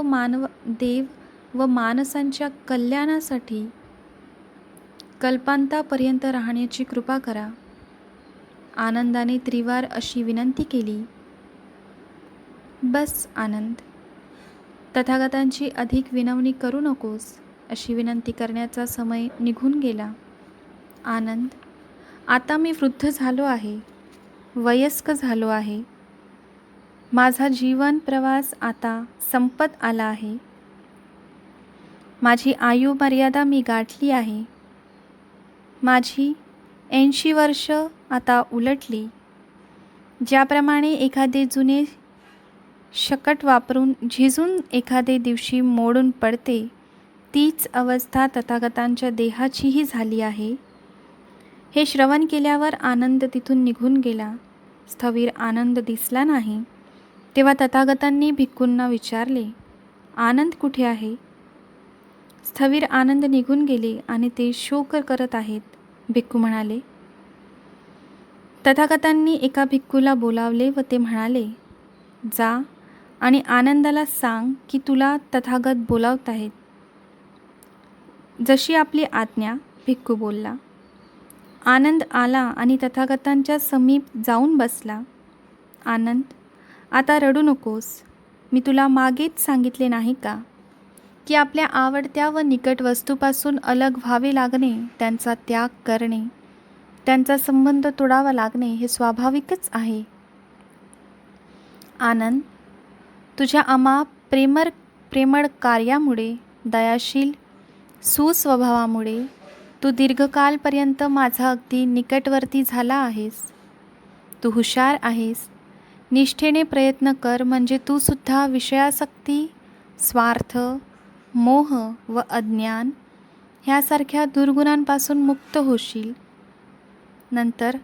व मानसांच्या कल्याणासाठी कल्पांतापर्यंत राहण्याची कृपा करा. आनंदाने त्रिवार अशी विनंती केली. बस आनंद, तथागतांची अधिक विनवणी करू नकोस. अशी विनंती करण्याचा समय निघून गेला. आनंद, आता मी वृद्ध झालो आहे, वयस्क झालो आहे. माझा जीवन प्रवास आता संपत आला आहे. माझी आयु मर्यादा मी गाठली आहे. माझी 80 वर्ष आता उलटली. ज्याप्रमाणे एखादे जुने शकट वापरून झिजून एखादे दिवशी मोडून पडते, तीच अवस्था तथागतांच्या देहाचीही झाली आहे. हे श्रवण केल्यावर आनंद तिथून निघून गेला. स्थविर आनंद दिसला नाही. तेव्हा तथागतांनी भिक्खूंना विचारले, आनंद कुठे आहे? स्थविर आनंद निघून गेले आणि ते शोक करत आहेत. भिक्खू म्हणाले. तथागतांनी एका भिक्खूला बोलावले व ते म्हणाले, जा आणि आनंदाला सांग की तुला तथागत बोलावत आहेत. जशी आपली आज्ञा, भिक्खू बोलला. आनंद आला आणि तथागतांच्या समीप जाऊन बसला. आनंद, आता रडू नकोस. मी तुला मागेच सांगितले नाही का की आपल्या आवडत्या व निकट वस्तूपासून अलग व्हावे लागणे, त्यांचा त्याग करणे, त्यांचा संबंध तोडावा लागणे हे स्वाभाविकच आहे. आनंद, तुझ्या प्रेमळ कार्यामुळे, दयाशील सुस्वभावामुळे तू दीर्घकालपर्यंत माझा अगदी निकटवर्ती झाला आहेस. तू हुशार आहेस. निष्ठेने प्रयत्न कर, म्हणजे तू सुद्धा विषयासक्ती, स्वार्थ, मोह व अज्ञान ह्यासारख्या दुर्गुणांपासून मुक्त होशील. नंतर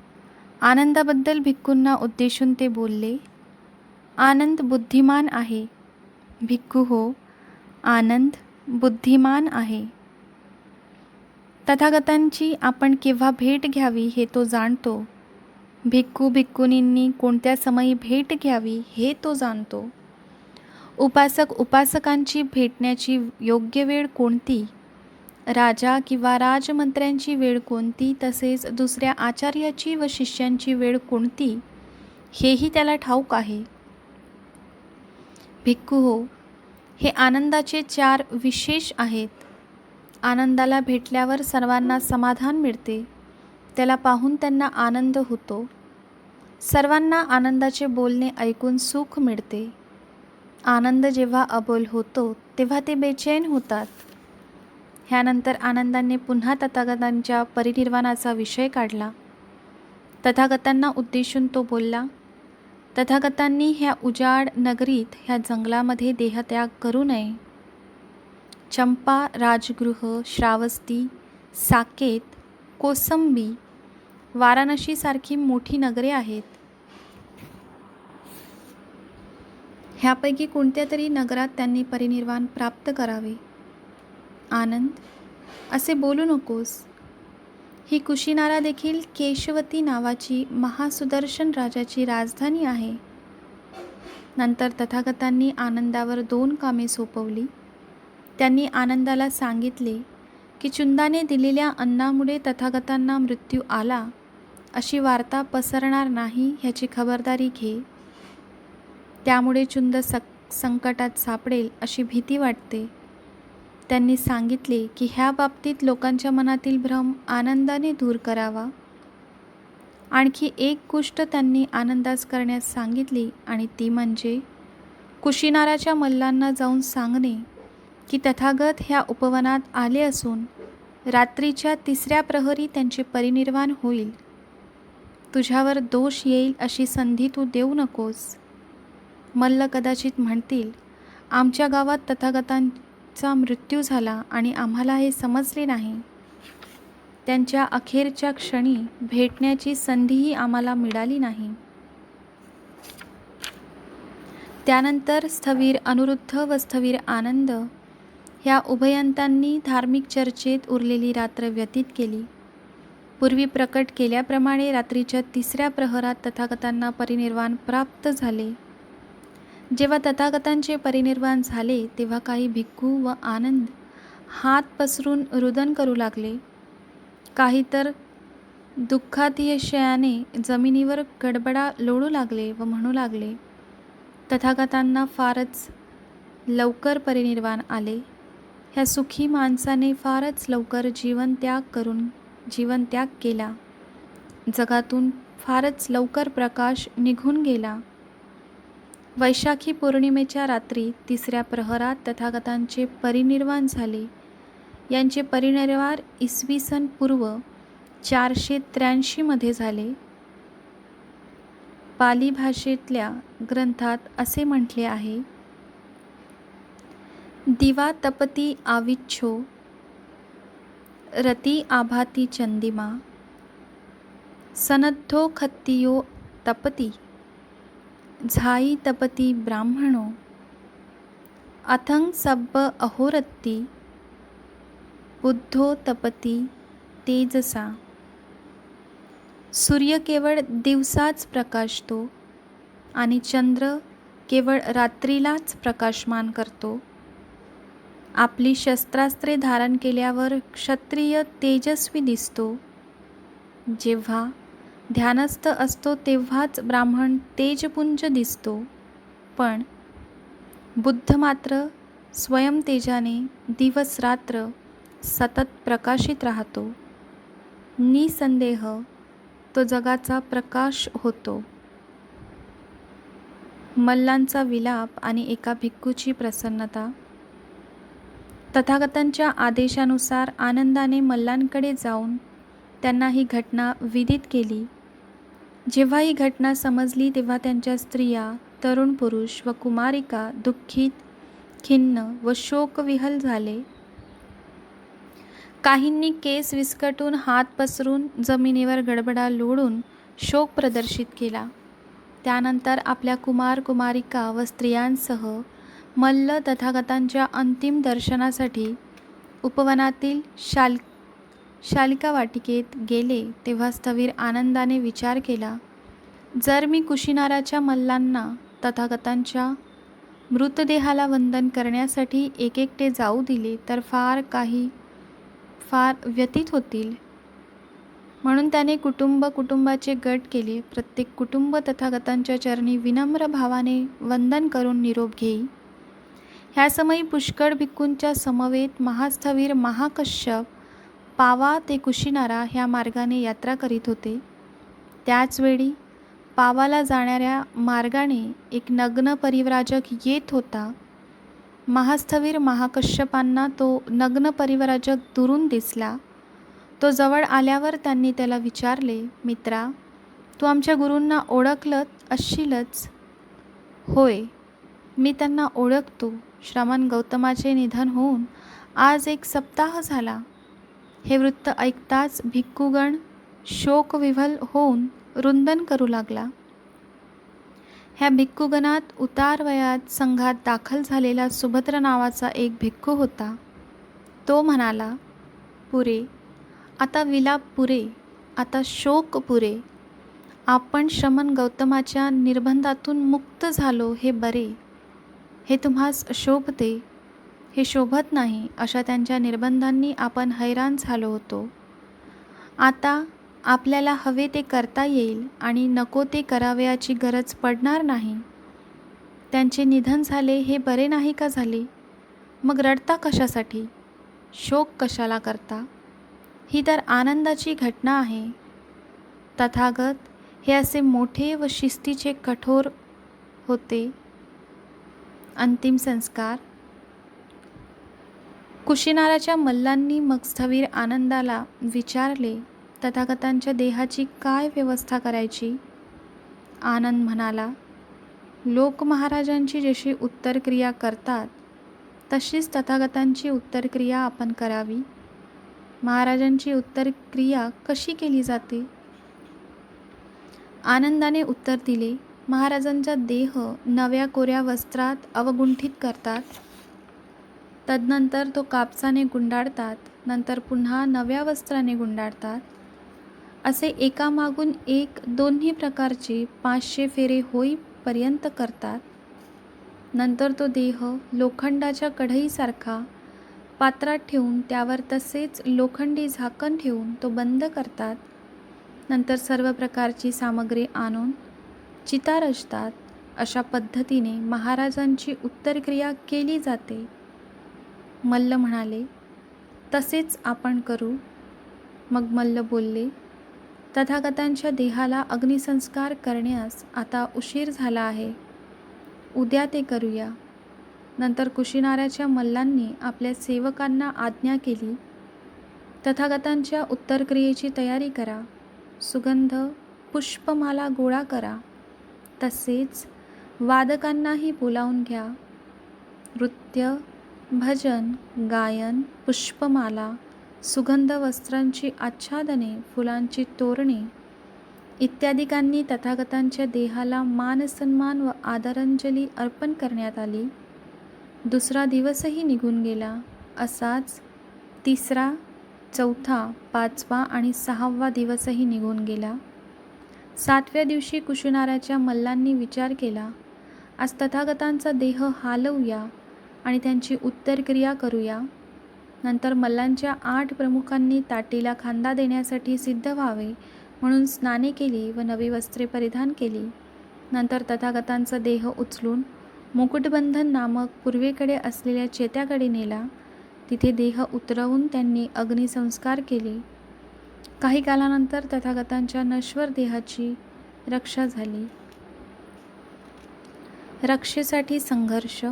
आनंदाबद्दल भिक्खूंना उद्देशून ते बोलले. आनंद बुद्धिमान आहे. भिक्खू, हो, आनंद बुद्धिमान आहे. तथागतांची आपण केव्हा भेट घ्यावी हे तो जाणतो. भिक्खू भिक्खुनींनी कोणत्या समयी भेट घ्यावी हे तो जाणतो. उपासक उपासकांची भेटण्याची योग्य वेळ कोणती, राजा किंवा राजमंत्र्यांची वेळ कोणती, तसेच दुसऱ्या आचार्याची व शिष्यांची वेळ कोणती, हेही त्याला ठाऊक आहे. भिक्खू, हो, हे आनंदाचे 4 विशेष आहेत. आनंदाला भेटल्यावर सर्वांना समाधान मिळते. त्याला पाहून त्यांना आनंद होतो. सर्वांना आनंदाचे बोलणे ऐकून सुख मिळते. आनंद जेव्हा अबोल होतो तेव्हा ते बेचैन होतात. ह्यानंतर आनंदाने पुन्हा तथागतांच्या परिनिर्वाणाचा विषय काढला. तथागतांना उद्देशून तो बोलला. तथागतांनी ह्या उजाड नगरीत, ह्या जंगलामध्ये देहत्याग करू नये. चंपा, राजगृह, श्रावस्ती, साकेत, कोसंबी, वाराणसीसारखी मोठी नगरे आहेत. ह्यापैकी कोणत्या तरी नगरात त्यांनी परिनिर्वाण प्राप्त करावे. आनंद, असे बोलू नकोस. ही कुशीनारा देखील केशवती नावाची महासुदर्शन राजाची राजधानी आहे. नंतर तथागतांनी आनंदावर 2 कामे सोपवली. त्यांनी आनंदाला सांगितले की चुंदाने दिलेल्या अन्नामुळे तथागतांना मृत्यू आला अशी वार्ता पसरणार नाही ह्याची खबरदारी घे. त्यामुळे चुंद संकटात सापडेल अशी भीती वाटते. त्यांनी सांगितले की ह्या बाबतीत लोकांच्या मनातील भ्रम आनंदाने दूर करावा. आणखी एक गोष्ट त्यांनी आनंदास करण्यास सांगितली आणि ती म्हणजे कुशीनाराच्या मल्लांना जाऊन सांगणे की तथागत ह्या उपवनात आले असून रात्रीच्या 3ऱ्या प्रहरी त्यांचे परिनिर्वाण होईल. तुझ्यावर दोष येईल अशी संधी तू देऊ नकोस. मल्ल कदाचित म्हणतील, आमच्या गावात तथागतांचा मृत्यू झाला आणि आम्हाला हे समजले नाही. त्यांच्या अखेरच्या क्षणी भेटण्याची संधीही आम्हाला मिळाली नाही. त्यानंतर स्थवीर अनिरुद्ध व स्थवीर आनंद ह्या उभयंतांनी धार्मिक चर्चेत उरलेली रात्र व्यतीत केली. पूर्वी प्रकट केल्याप्रमाणे रात्रीच्या 3ऱ्या प्रहरात तथागतांना परिनिर्वाण प्राप्त झाले. जेव्हा तथागतांचे परिनिर्वाण झाले तेव्हा काही भिक्खू व आनंद हात पसरून रुदन करू लागले. काही तर दुःखातिशयाने जमिनीवर गडबडा लोळू लागले व म्हणू लागले, तथागतांना फारच लवकर परिनिर्वाण आले. ह्या सुखी माणसाने फारच लवकर जीवनत्याग केला. जगातून फारच लवकर प्रकाश निघून गेला. वैशाखी पौर्णिमेच्या रात्री 3ऱ्या प्रहरात तथागतांचे परिनिर्वाण झाले. यांचे परिनिर्वाण इसवी सन पूर्व 483 मध्ये झाले. पाली भाषेतल्या ग्रंथात असे म्हटले आहे, दिवा तपती आविच्छो रती आभाती चंदिमा सनद्धो खत्तियो तपती झाई तपती ब्राह्मणो अथंग सब्ब अहोरत्ती बुद्धो तपती तेजसा. सूर्य केवळ दिवसाच प्रकाशतो आणि चंद्र केवळ रात्रीलाच प्रकाशमान करतो. आपली शस्त्रास्त्रे धारण केल्यावर क्षत्रिय तेजस्वी दिसतो. जेव्हा ध्यानस्थ असतो तेव्हाच ब्राह्मण तेजपुंज दिसतो. पण बुद्ध मात्र स्वयं तेजाने दिवस रात्र सतत प्रकाशित राहतो. निसंदेह तो जगाचा प्रकाश होतो. मल्लांचा विलाप आणि एका भिक्खूची प्रसन्नता. तथागतांच्या आदेशानुसार आनंदाने मल्लांकडे जाऊन त्यांना ही घटना विदित केली. जेव्हा ही घटना समजली तेव्हा त्यांच्या स्त्रिया, तरुण पुरुष व कुमारिका दुःखित, खिन्न व शोकविहल झाले. काहींनी केस विस्कटून, हात पसरून, जमिनीवर गडबडा लोळून शोक प्रदर्शित केला. त्यानंतर आपल्या कुमार कुमारिका व स्त्रियांसह मल्ल तथागतांच्या अंतिम दर्शनासाठी उपवनातील शालिका वाटिकेत गेले. तेव्हा स्थविर आनंदाने विचार केला, जर मी कुशिनाराच्या मल्लांना तथागतांच्या मृतदेहाला वंदन करण्यासाठी एकटे जाऊ दिले तर फार व्यथित होतील. म्हणून त्याने कुटुंबाचे गट केले. प्रत्येक कुटुंब तथागतांच्या चरणी विनम्र भावाने वंदन करून निरोप घेई. ह्या समयी पुष्कळ भिक्खूंच्या समवेत महास्थविर महाकश्यप पावा ते कुशिनारा ह्या मार्गाने यात्रा करीत होते. त्याचवेळी पावाला जाणाऱ्या मार्गाने एक नग्न परिव्राजक येत होता. महास्थविर महाकश्यपांना तो नग्न परिव्राजक दुरून दिसला. तो जवळ आल्यावर त्यांनी त्याला विचारले, मित्रा, तू आमच्या गुरूंना ओळखलत असशीलच? होय, मी त्यांना ओळखतो. श्रमण गौतमाचे निधन होऊन आज 1 सप्ताह झाला. हे वृत्त ऐकताच भिक्खुगण शोकविव्हल होऊन रुंदन करू लागला. ह्या भिक्खुगणात उतार वयात संघात दाखल झालेला सुभद्र नावाचा एक भिक्खू होता. तो म्हणाला, पुरे, आता विलाप पुरे, आता शोक पुरे. आपण श्रमण गौतमाच्या निर्बंधातून मुक्त झालो हे बरे. हे तुम्हास शोभते, हे शोभत नाही, अशा त्यांच्या निर्बंधांनी आपण हैराण झालो होतो. आता आपल्याला हवे ते करता येईल आणि नको ते करावयाची गरज पडणार नाही. त्यांचे निधन झाले हे बरे नाही का झाले? मग रडता कशासाठी? शोक कशाला करता? ही तर आनंदाची घटना आहे. तथागत हे असे मोठे व शिस्तीचे कठोर होते. अंतिम संस्कार. कुशिनाराच्या मल्लांनी मग स्थविर आनंदाला विचारले, तथागतांच्या देहाची काय व्यवस्था करायची? आनंद म्हणाला, लोक महाराजांची जशी उत्तरक्रिया करतात तशीच तथागतांची उत्तरक्रिया आपण करावी. महाराजांची उत्तरक्रिया कशी केली जाते? आनंदाने उत्तर दिले, महाराजांचा देह नव्या कोऱ्या वस्त्रात अवगुंठित करतात. तदनंतर तो कापसाने गुंडाळतात. नंतर पुन्हा नव्या वस्त्राने गुंडाळतात. असे एकामागून एक दोन्ही प्रकारचे 500 फेरे होईपर्यंत करतात. नंतर तो देह लोखंडाच्या कढईसारखा पात्रात ठेवून त्यावर तसेच लोखंडी झाकण ठेवून तो बंद करतात. नंतर सर्व प्रकारची सामग्री आणून चिता रचतात. अशा पद्धतीने महाराजांची उत्तरक्रिया केली जाते. मल्ल म्हणाले, तसेच आपण करू. मग मल्ल बोलले, तथागतांच्या देहाला अग्निसंस्कार करण्यास आता उशीर झाला आहे. उद्या ते करूया. नंतर कुशिनाऱ्याच्या मल्लांनी आपल्या सेवकांना आज्ञा केली, तथागतांच्या उत्तरक्रियेची तयारी करा. सुगंध पुष्पमाला गोळा करा. तसेच वादकांनाही बोलावून घ्या. नृत्य, भजन, गायन, पुष्पमाला, सुगंध वस्त्रांची आच्छादने, फुलांची तोरणे इत्यादिकांनी तथागतांच्या देहाला मानसन्मान व आदरांजली अर्पण करण्यात आली. दुसरा दिवसही निघून गेला. असाच 3रा, 4था, 5वा आणि 6वा दिवसही निघून गेला. 7व्या दिवशी कुशिनाराच्या मल्लांनी विचार केला, आज तथागतांचा देह हालवूया आणि त्यांची उत्तरक्रिया करूया. नंतर मल्लांच्या 8 प्रमुखांनी ताटीला खांदा देण्यासाठी सिद्ध व्हावे म्हणून स्नाने केली व नवी वस्त्रे परिधान केली. नंतर तथागतांचा देह उचलून मुकुटबंधन नामक पूर्वेकडे असलेल्या चेत्याकडे नेला. तिथे देह उतरवून त्यांनी अग्निसंस्कार केले. काही कालानंतर तथागतांच्या नश्वर देहाची रक्षा झाली. रक्षेसाठी संघर्ष.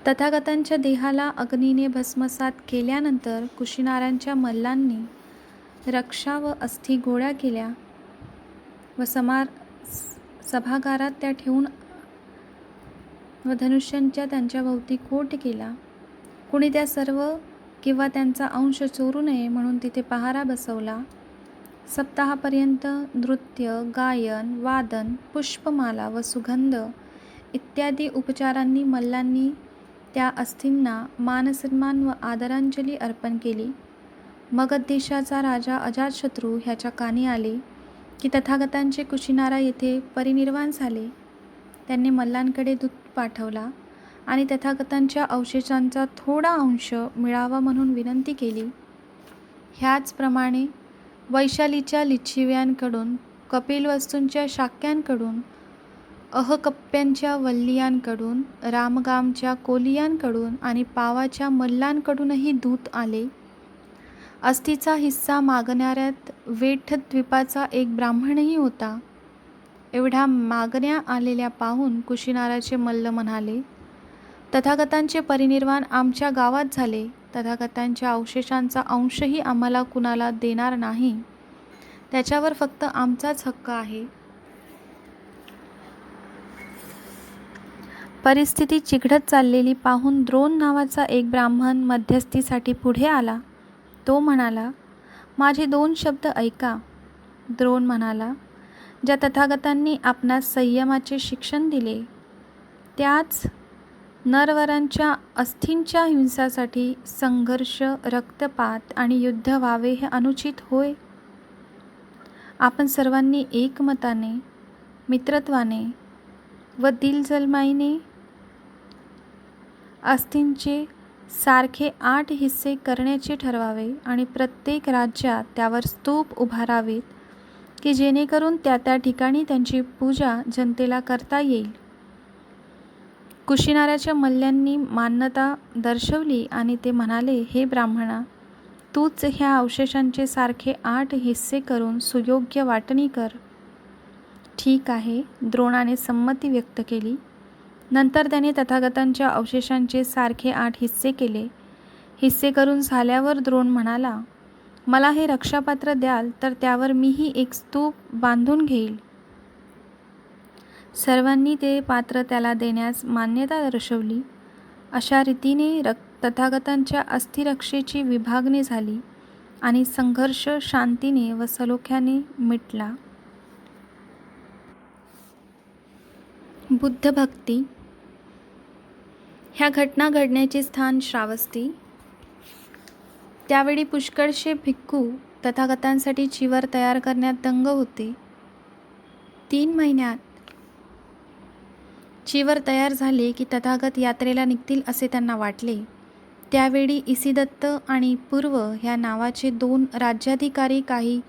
तथागतांच्या देहाला अग्नीने भस्मसात केल्यानंतर कुशिनारांच्या मल्लांनी रक्षा व अस्थी गोळा केल्या व सभागारात त्या ठेवून व धनुष्यांच्या त्यांच्या भोवती कोट केला. कुणी त्या सर्व किंवा त्यांचा अंश चोरू नये म्हणून तिथे पहारा बसवला. सप्ताहापर्यंत नृत्य, गायन, वादन, पुष्पमाला व सुगंध इत्यादी उपचारांनी मल्लांनी त्या अस्थींना मानसन्मान व आदरांजली अर्पण केली. मगध देशाचा राजा अजातशत्रू ह्याच्या कानी आले की तथागतांचे कुशिनारा येथे परिनिर्वाण झाले. त्यांनी मल्लांकडे दूत पाठवला आणि तथागतांच्या अवशेषांचा थोडा अंश मिळावा म्हणून विनंती केली. ह्याचप्रमाणे वैशालीच्या लिच्छिव्यांकडून, कपिलवस्तूंच्या शाक्यांकडून, अहकप्प्यांच्या वल्लियांकडून, रामगामच्या कोलियांकडून आणि पावाच्या मल्लांकडूनही दूत आले. अस्थीचा हिस्सा मागणाऱ्यात वेठद्वीपाचा एक ब्राह्मणही होता. एवढ्या मागण्या आलेल्या पाहून कुशिनाराचे मल्ल म्हणाले, तथागतांचे परिनिर्वाण आमच्या गावात झाले. तथागतांच्या अवशेषांचा अंशही आम्हाला कुणाला देणार नाही. त्याच्यावर फक्त आमचाच हक्क आहे. परिस्थिती चिघळत चाललेली पाहून द्रोण नावाचा एक ब्राह्मण मध्यस्थीसाठी पुढे आला. तो म्हणाला, माझे 2 शब्द ऐका. द्रोण म्हणाला, ज्या तथागतांनी आपणास संयमाचे शिक्षण दिले, त्याच नरवरांच्या अस्थींच्या हिंसासाठी संघर्ष, रक्तपात आणि युद्ध व्हावे हे अनुचित होय. आपण सर्वांनी एकमताने, मित्रत्वाने व दिलजलमाईने अस्थींचे सारखे 8 हिस्से करण्याचे ठरवावे आणि प्रत्येक राज्यात त्यावर स्तूप उभारावेत की जेणेकरून त्या ठिकाणी त्यांची पूजा जनतेला करता येईल. कुशिनाराच्या मल्ल्यांनी मान्यता दर्शवली आणि ते म्हणाले, हे ब्राह्मणा, तूच ह्या अवशेषांचे सारखे 8 हिस्से करून सुयोग्य वाटणी कर. ठीक आहे, द्रोणाने संमती व्यक्त केली. नंतर त्याने तथागतांच्या अवशेषांचे सारखे 8 हिस्से केले. हिस्से करून झाल्यावर द्रोण म्हणाला, मला हे रक्षापात्र द्याल तर त्यावर मीही एक स्तूप बांधून घेईल. सर्वांनी ते पात्र त्याला देण्यास मान्यता दर्शवली. अशा रीतीने तथागतांच्या अस्थिरक्षेची विभागणी झाली आणि संघर्ष शांतीने व सलोख्याने मिटला. बुद्धभक्ती. ह्या घटना घडण्याचे स्थान श्रावस्ती. त्यावेळी पुष्कळशे भिक्खू तथागतांसाठी चिवर तयार करण्यात दंग होते. 3 महिन्यात चिवर तयार झाले की तथागत यात्रेला निघतील असे त्यांना वाटले. त्यावेळी इसिदत्त आणि पूर्व ह्या नावाचे 2 राज्याधिकारी काही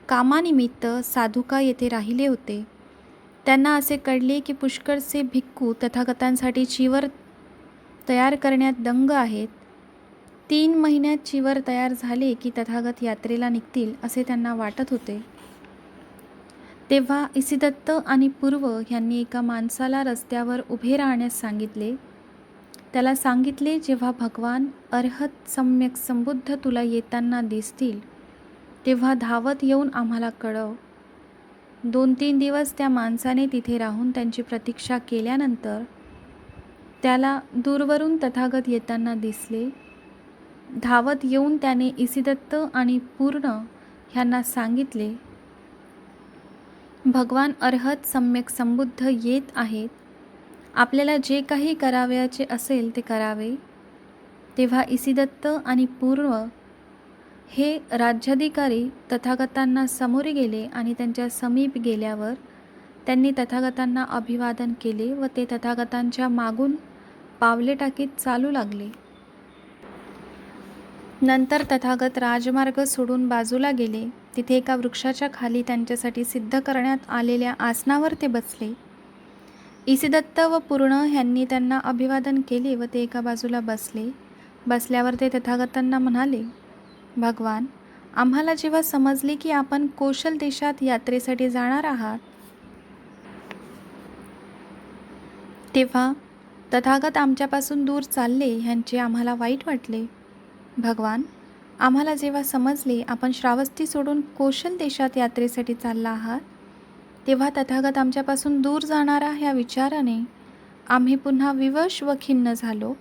कामानिमित्त साधुका येथे राहिले होते. त्यांना असे कळले की पुष्कळचे भिक्खू तथागतांसाठी चिवर तयार करण्यात दंग आहेत. 3 महिन्यात चिवर तयार झाले की तथागत यात्रेला निघतील असे त्यांना वाटत होते. तेव्हा इसिदत्त आणि पूर्व ह्यांनी एका माणसाला रस्त्यावर उभे राहण्यास सांगितले. त्याला सांगितले, जेव्हा भगवान अर्हत सम्यक संबुद्ध तुला येताना दिसतील तेव्हा धावत येऊन आम्हाला कळव. 2-3 दिवस त्या माणसाने तिथे राहून त्यांची प्रतीक्षा केल्यानंतर त्याला दूरवरून तथागत येताना दिसले. धावत येऊन त्याने इसिदत्त आणि पूर्ण ह्यांना सांगितले, भगवान अर्हत सम्यक संबुद्ध येत आहेत. आपल्याला जे काही करावयाचे असेल ते करावे. तेव्हा इसिदत्त आणि पूर्व हे राज्याधिकारी तथागतांना सामोरे गेले आणि त्यांच्या समीप गेल्यावर त्यांनी तथागतांना अभिवादन केले व ते तथागतांच्या मागून पावले टाकीत चालू लागले. नंतर तथागत राजमार्ग सोडून बाजूला गेले. तिथे एका वृक्षाच्या खाली त्यांच्यासाठी सिद्ध करण्यात आलेल्या आसनावर ते बसले. इसिदत्त व पूर्ण ह्यांनी त्यांना अभिवादन केले व ते एका बाजूला बसले. बसल्यावर ते तथागतांना म्हणाले, भगवान, आम्हाला जेव्हा समजले की आपण कौशल देशात यात्रेसाठी जाणार आहात, तेव्हा तथागत आमच्यापासून दूर चालले ह्यांचे आम्हाला वाईट वाटले. भगवान, आम्हाला जेव्हा समजले आपण श्रावस्ती सोडून कौशल देशात यात्रेसाठी चालला आहात, तेव्हा तथागत आमच्यापासून दूर जाणारा ह्या विचाराने आम्ही पुन्हा विवश व खिन्न झालो.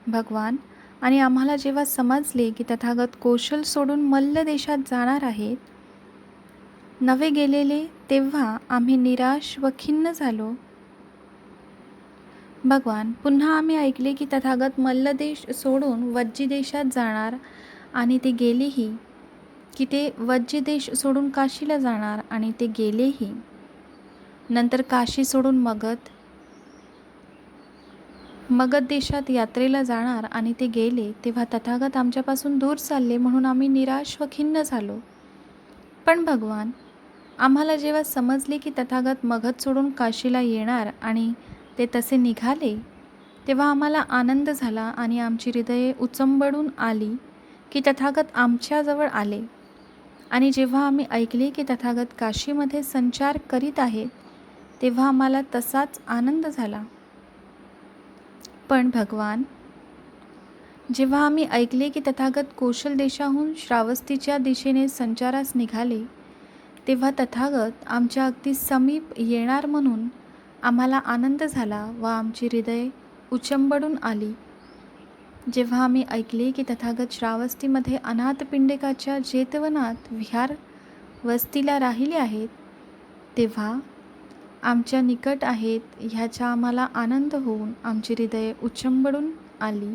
भगवान, आणि आम्हाला जेव्हा समजले की तथागत कौशल सोडून मल्ल देशात जाणार आहेत, नवे गेलेले, तेव्हा आम्ही निराश व खिन्न झालो. भगवान, पुन्हा आम्ही ऐकले की तथागत मल्लदेश सोडून वज्जी देशात जाणार आणि ते गेलेही, की ते वज्जी देश सोडून काशीला जाणार आणि ते गेलेही. नंतर काशी सोडून मगध देशात यात्रेला जाणार आणि ते गेले, तेव्हा तथागत आमच्यापासून दूर चालले म्हणून आम्ही निराश व खिन्न झालो. पण भगवान, आम्हाला जेव्हा समजले की तथागत मगध सोडून काशीला येणार आणि ते तसे निघाले, तेव्हा आम्हाला आनंद झाला आणि आमची हृदये उचंबळून आली की तथागत आमच्याजवळ आले. आणि जेव्हा आम्ही ऐकले की तथागत काशीमध्ये संचार करीत आहेत, तेव्हा आम्हाला तसाच आनंद झाला. पण भगवान, जेव्हा आम्ही ऐकले की तथागत कौशल देशाहून श्रावस्तीच्या दिशेने संचारास निघाले, तेव्हा तथागत आमच्या अगदी समीप येणार म्हणून आम्हाला आनंद झाला व आमची हृदये उचंबळून आली. जेव्हा आम्ही ऐकले की तथागत श्रावस्तीमध्ये अनाथपिंडिकाच्या जेतवनात विहार वस्तीला राहिले आहेत, तेव्हा आमच्या निकट आहेत ह्याचा आम्हाला आनंद होऊन आमची हृदये उचंबळून आली.